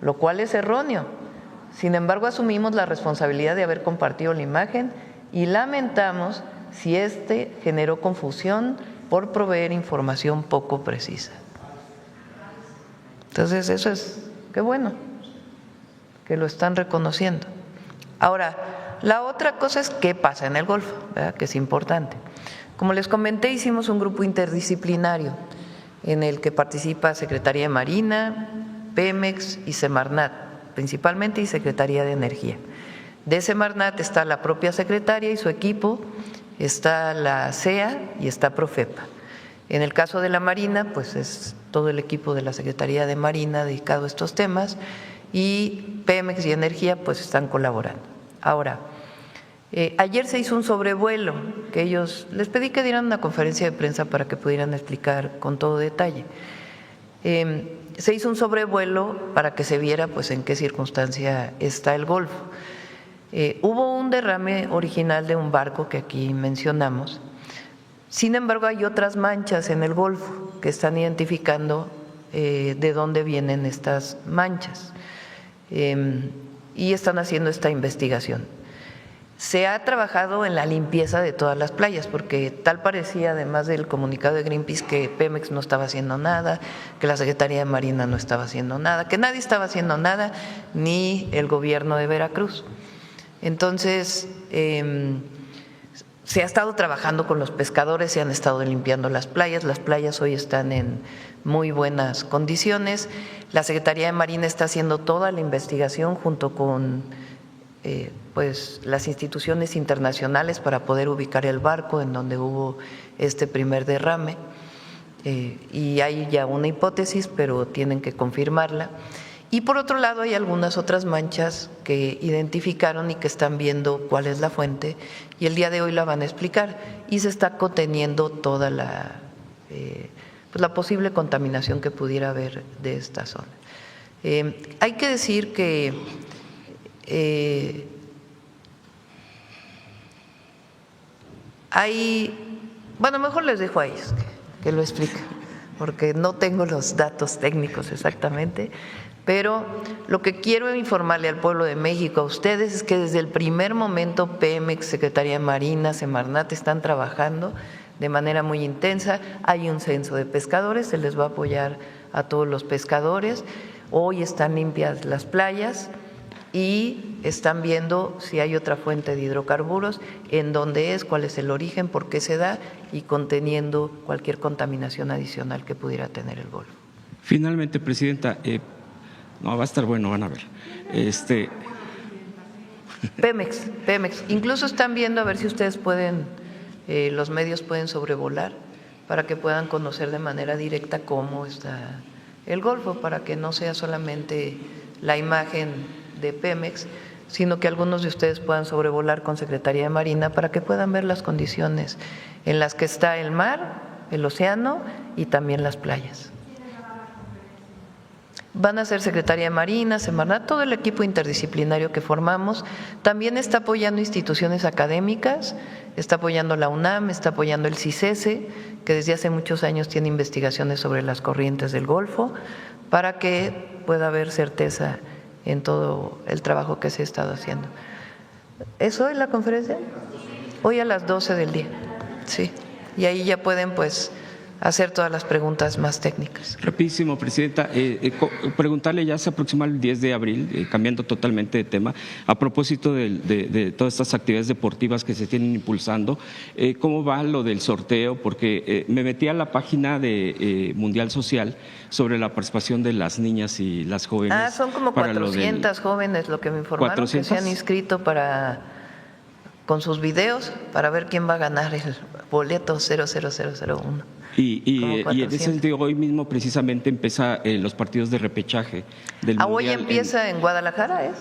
A: lo cual es erróneo. Sin embargo, asumimos la responsabilidad de haber compartido la imagen y lamentamos si generó confusión por proveer información poco precisa. Entonces, eso es, qué bueno, que lo están reconociendo. Ahora, la otra cosa es qué pasa en el Golfo, ¿verdad? Que es importante. Como les comenté, hicimos un grupo interdisciplinario en el que participa Secretaría de Marina, Pemex y Semarnat, principalmente, y Secretaría de Energía. De Semarnat está la propia secretaria y su equipo, está la CEA y está Profepa. En el caso de la Marina, pues es todo el equipo de la Secretaría de Marina dedicado a estos temas, y Pemex y Energía pues están colaborando. Ahora, ayer se hizo un sobrevuelo que les pedí que dieran una conferencia de prensa para que pudieran explicar con todo detalle. Se hizo un sobrevuelo para que se viera pues en qué circunstancia está el Golfo. Hubo un derrame original de un barco que aquí mencionamos. Sin embargo, hay otras manchas en el Golfo que están identificando de dónde vienen estas manchas y están haciendo esta investigación. Se ha trabajado en la limpieza de todas las playas, porque tal parecía, además del comunicado de Greenpeace, que Pemex no estaba haciendo nada, que la Secretaría de Marina no estaba haciendo nada, que nadie estaba haciendo nada, ni el gobierno de Veracruz. Entonces, se ha estado trabajando con los pescadores, se han estado limpiando las playas hoy están en muy buenas condiciones. La Secretaría de Marina está haciendo toda la investigación junto con pues las instituciones internacionales para poder ubicar el barco en donde hubo este primer derrame, y hay ya una hipótesis, pero tienen que confirmarla. Y por otro lado hay algunas otras manchas que identificaron y que están viendo cuál es la fuente, y el día de hoy la van a explicar, y se está conteniendo toda la posible contaminación que pudiera haber de esta zona. Hay que decir que mejor les dejo a ellos que lo expliquen, porque no tengo los datos técnicos exactamente, pero lo que quiero informarle al pueblo de México, a ustedes, es que desde el primer momento Pemex, Secretaría de Marina, Semarnat están trabajando de manera muy intensa. Hay un censo de pescadores, se les va a apoyar a todos los pescadores. Hoy están limpias las playas y están viendo si hay otra fuente de hidrocarburos, en dónde es, cuál es el origen, por qué se da, y conteniendo cualquier contaminación adicional que pudiera tener el Golfo.
P: Finalmente, Presidenta, no, va a estar bueno, van a ver.
A: Pemex. Incluso están viendo a ver si ustedes pueden, los medios pueden sobrevolar para que puedan conocer de manera directa cómo está el Golfo, para que no sea solamente la imagen de Pemex, sino que algunos de ustedes puedan sobrevolar con Secretaría de Marina para que puedan ver las condiciones en las que está el mar, el océano y también las playas. Van a ser Secretaría de Marina, Semarnat, todo el equipo interdisciplinario que formamos. También está apoyando instituciones académicas, está apoyando la UNAM, está apoyando el CICESE, que desde hace muchos años tiene investigaciones sobre las corrientes del Golfo, para que pueda haber certeza en todo el trabajo que se ha estado haciendo. ¿Es hoy la conferencia? Hoy a las 12 del día, sí. Y ahí ya pueden pues hacer todas las preguntas más técnicas.
P: Rapidísimo, Presidenta. Preguntarle, ya se aproxima el 10 de abril, cambiando totalmente de tema, a propósito de todas estas actividades deportivas que se tienen impulsando, ¿cómo va lo del sorteo? Porque me metí a la página de Mundial Social sobre la participación de las niñas y las jóvenes.
A: Son como 400 jóvenes lo que me informaron
P: 400.
A: que se han inscrito con sus videos para ver quién va a ganar el boleto 00001.
P: Y en ese sentido, hoy mismo precisamente empieza los partidos de repechaje del Mundial.
A: Hoy empieza en Guadalajara,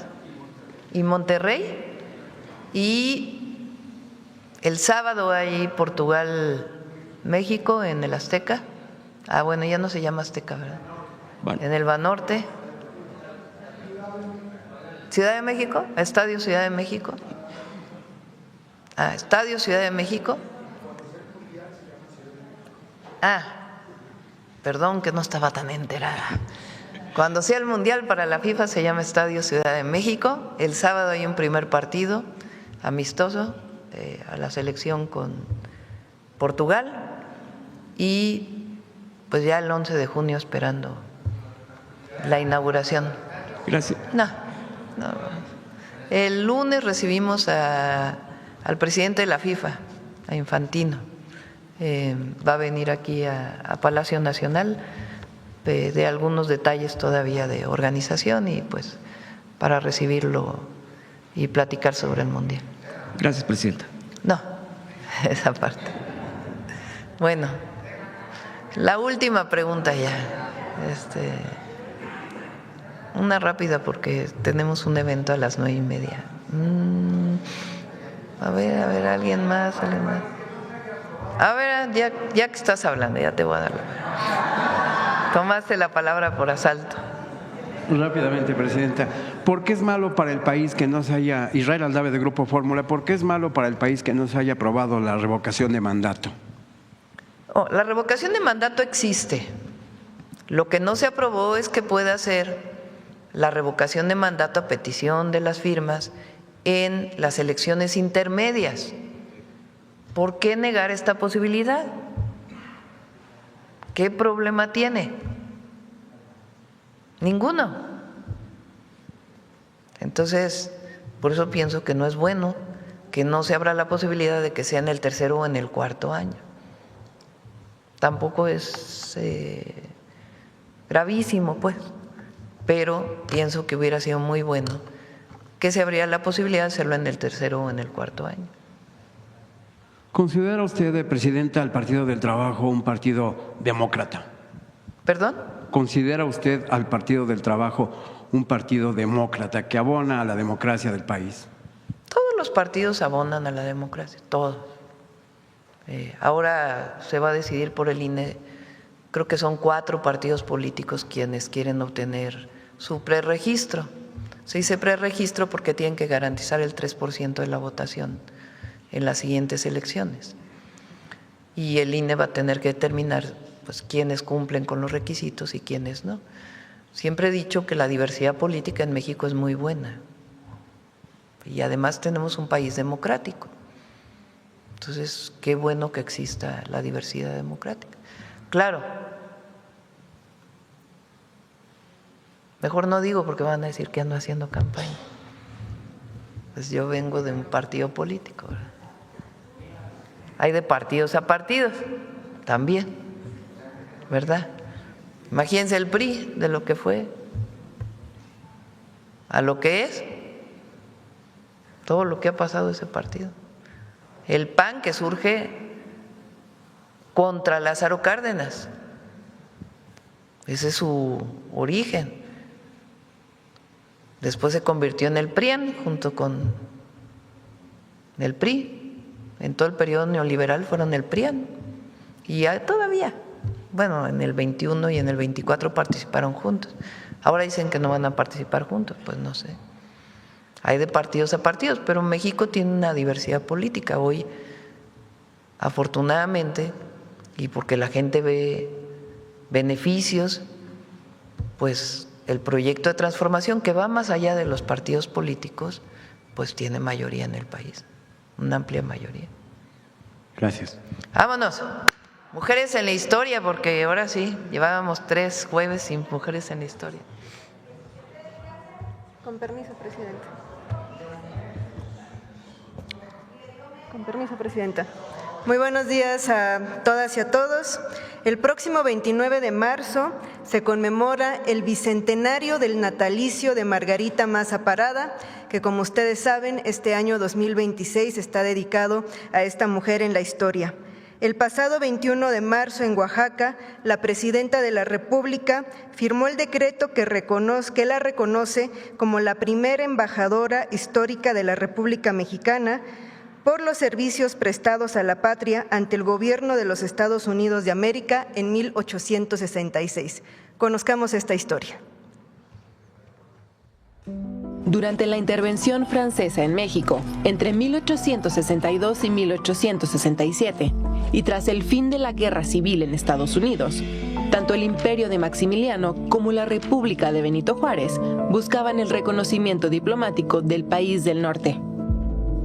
A: y Monterrey, y el sábado hay Portugal-México en el Azteca. Bueno, ya no se llama Azteca, ¿verdad? Bueno. En el Banorte. Ciudad de México, Estadio Ciudad de México. Estadio Ciudad de México. Perdón que no estaba tan enterada. Cuando sea el Mundial para la FIFA se llama Estadio Ciudad de México. El sábado hay un primer partido amistoso a la selección con Portugal y pues ya el 11 de junio esperando la inauguración.
P: Gracias.
A: No. El lunes recibimos al presidente de la FIFA, a Infantino. Va a venir aquí a Palacio Nacional de algunos detalles todavía de organización y pues para recibirlo y platicar sobre el Mundial.
P: Gracias, Presidenta.
A: No, esa parte. Bueno, la última pregunta ya. Una rápida porque tenemos un evento a las 9:30. A ver, alguien más. A ver, ya que estás hablando, ya te voy a dar Tomaste la palabra por asalto.
Q: Rápidamente, Presidenta. ¿Por qué es malo para el país que no se haya, Israel Aldave de Grupo Fórmula, por qué es malo para el país que no se haya aprobado la revocación de mandato?
A: La revocación de mandato existe. Lo que no se aprobó es que pueda hacer la revocación de mandato a petición de las firmas en las elecciones intermedias. ¿Por qué negar esta posibilidad? ¿Qué problema tiene? Ninguno. Entonces, por eso pienso que no es bueno que no se abra la posibilidad de que sea en el tercero o en el cuarto año. Tampoco es gravísimo, pues, pero pienso que hubiera sido muy bueno que se abriera la posibilidad de hacerlo en el tercero o en el cuarto año.
Q: ¿Considera usted, Presidenta, al Partido del Trabajo un partido demócrata?
A: ¿Perdón?
Q: ¿Considera usted al Partido del Trabajo un partido demócrata que abona a la democracia del país?
A: Todos los partidos abonan a la democracia, todos. Ahora se va a decidir por el INE, creo que son 4 partidos políticos quienes quieren obtener su preregistro. Se dice preregistro porque tienen que garantizar el 3% de la votación en las siguientes elecciones. Y el INE va a tener que determinar pues quiénes cumplen con los requisitos y quiénes no. Siempre he dicho que la diversidad política en México es muy buena y además tenemos un país democrático. Entonces, qué bueno que exista la diversidad democrática. Claro, mejor no digo porque van a decir que ando haciendo campaña. Pues yo vengo de un partido político, ¿verdad? Hay de partidos a partidos también, ¿verdad? Imagínense el PRI de lo que fue a lo que es, todo lo que ha pasado ese partido. El PAN que surge contra Lázaro Cárdenas, ese es su origen. Después se convirtió en el PRIAN junto con el PRI. En todo el periodo neoliberal fueron el PRIAN. Y todavía, bueno, en el 21 y en el 24 participaron juntos. Ahora dicen que no van a participar juntos, pues no sé. Hay de partidos a partidos, pero México tiene una diversidad política. Hoy, afortunadamente, y porque la gente ve beneficios, pues el proyecto de transformación que va más allá de los partidos políticos, pues tiene mayoría en el país, una amplia mayoría.
Q: Gracias.
A: Vámonos. Mujeres en la historia, porque ahora sí, llevábamos 3 jueves sin mujeres en la historia.
R: Con permiso, Presidenta. Con permiso, Presidenta. Muy buenos días a todas y a todos. El próximo 29 de marzo se conmemora el bicentenario del natalicio de Margarita Maza Parada, que como ustedes saben, este año 2026 está dedicado a esta mujer en la historia. El pasado 21 de marzo en Oaxaca, la Presidenta de la República firmó el decreto que la reconoce como la primera embajadora histórica de la República Mexicana por los servicios prestados a la patria ante el gobierno de los Estados Unidos de América en 1866. Conozcamos esta historia.
S: Durante la intervención francesa en México, entre 1862 y 1867, y tras el fin de la Guerra Civil en Estados Unidos, tanto el Imperio de Maximiliano como la República de Benito Juárez buscaban el reconocimiento diplomático del país del norte.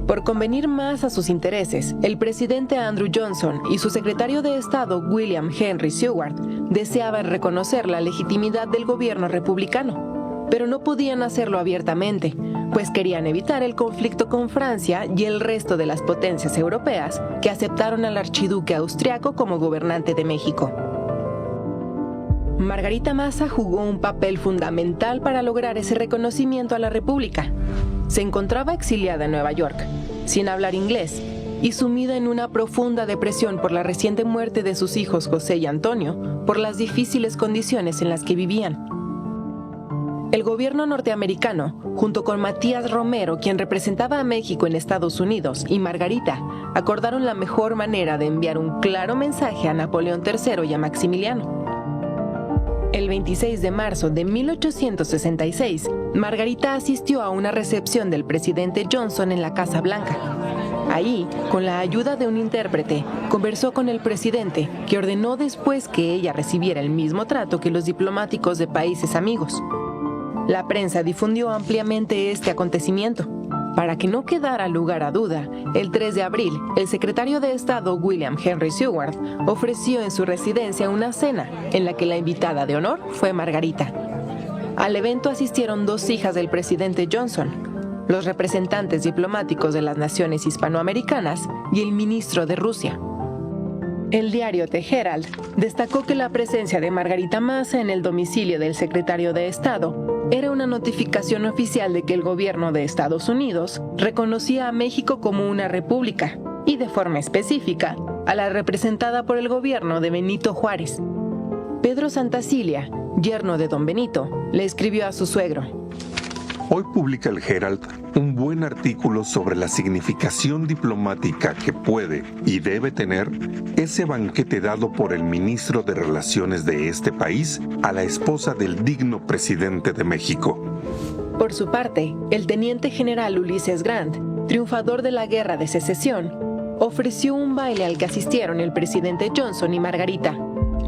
S: Por convenir más a sus intereses, el presidente Andrew Johnson y su secretario de Estado William Henry Seward deseaban reconocer la legitimidad del gobierno republicano, pero no podían hacerlo abiertamente, pues querían evitar el conflicto con Francia y el resto de las potencias europeas que aceptaron al archiduque austriaco como gobernante de México. Margarita Maza jugó un papel fundamental para lograr ese reconocimiento a la República. Se encontraba exiliada en Nueva York, sin hablar inglés, y sumida en una profunda depresión por la reciente muerte de sus hijos José y Antonio, por las difíciles condiciones en las que vivían. El gobierno norteamericano, junto con Matías Romero, quien representaba a México en Estados Unidos, y Margarita, acordaron la mejor manera de enviar un claro mensaje a Napoleón III y a Maximiliano. El 26 de marzo de 1866, Margarita asistió a una recepción del presidente Johnson en la Casa Blanca. Ahí, con la ayuda de un intérprete, conversó con el presidente, que ordenó después que ella recibiera el mismo trato que los diplomáticos de países amigos. La prensa difundió ampliamente este acontecimiento. Para que no quedara lugar a duda, el 3 de abril, el secretario de Estado William Henry Seward ofreció en su residencia una cena en la que la invitada de honor fue Margarita. Al evento asistieron 2 hijas del presidente Johnson, los representantes diplomáticos de las naciones hispanoamericanas y el ministro de Rusia. El diario The Herald destacó que la presencia de Margarita Maza en el domicilio del secretario de Estado era una notificación oficial de que el gobierno de Estados Unidos reconocía a México como una república y, de forma específica, a la representada por el gobierno de Benito Juárez. Pedro Santacilia, yerno de don Benito, le escribió a su suegro:
T: Hoy publica el Herald un buen artículo sobre la significación diplomática que puede y debe tener ese banquete dado por el ministro de Relaciones de este país a la esposa del digno presidente de México.
S: Por su parte, el teniente general Ulises Grant, triunfador de la Guerra de Secesión, ofreció un baile al que asistieron el presidente Johnson y Margarita.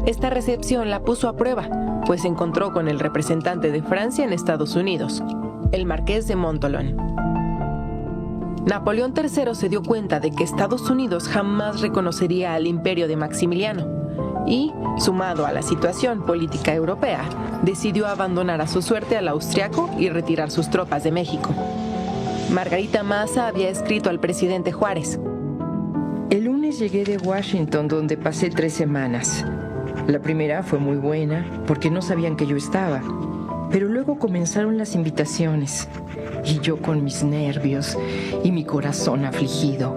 S: Esta recepción la puso a prueba, pues se encontró con el representante de Francia en Estados Unidos, el marqués de Montholon. Napoleón III se dio cuenta de que Estados Unidos jamás reconocería al imperio de Maximiliano y, sumado a la situación política europea, decidió abandonar a su suerte al austriaco y retirar sus tropas de México. Margarita Maza había escrito al presidente Juárez:
U: El lunes llegué de Washington, donde pasé 3 semanas. La primera fue muy buena, porque no sabían que yo estaba. Pero luego comenzaron las invitaciones, y yo con mis nervios y mi corazón afligido.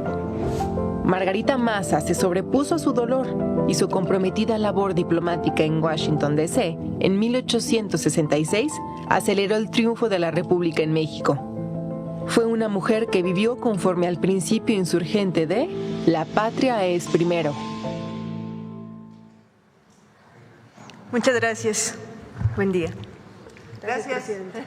S: Margarita Maza se sobrepuso a su dolor y su comprometida labor diplomática en Washington, D.C., en 1866, aceleró el triunfo de la República en México. Fue una mujer que vivió conforme al principio insurgente de «La patria es primero».
R: Muchas gracias. Buen día.
A: Gracias.
R: Presidente.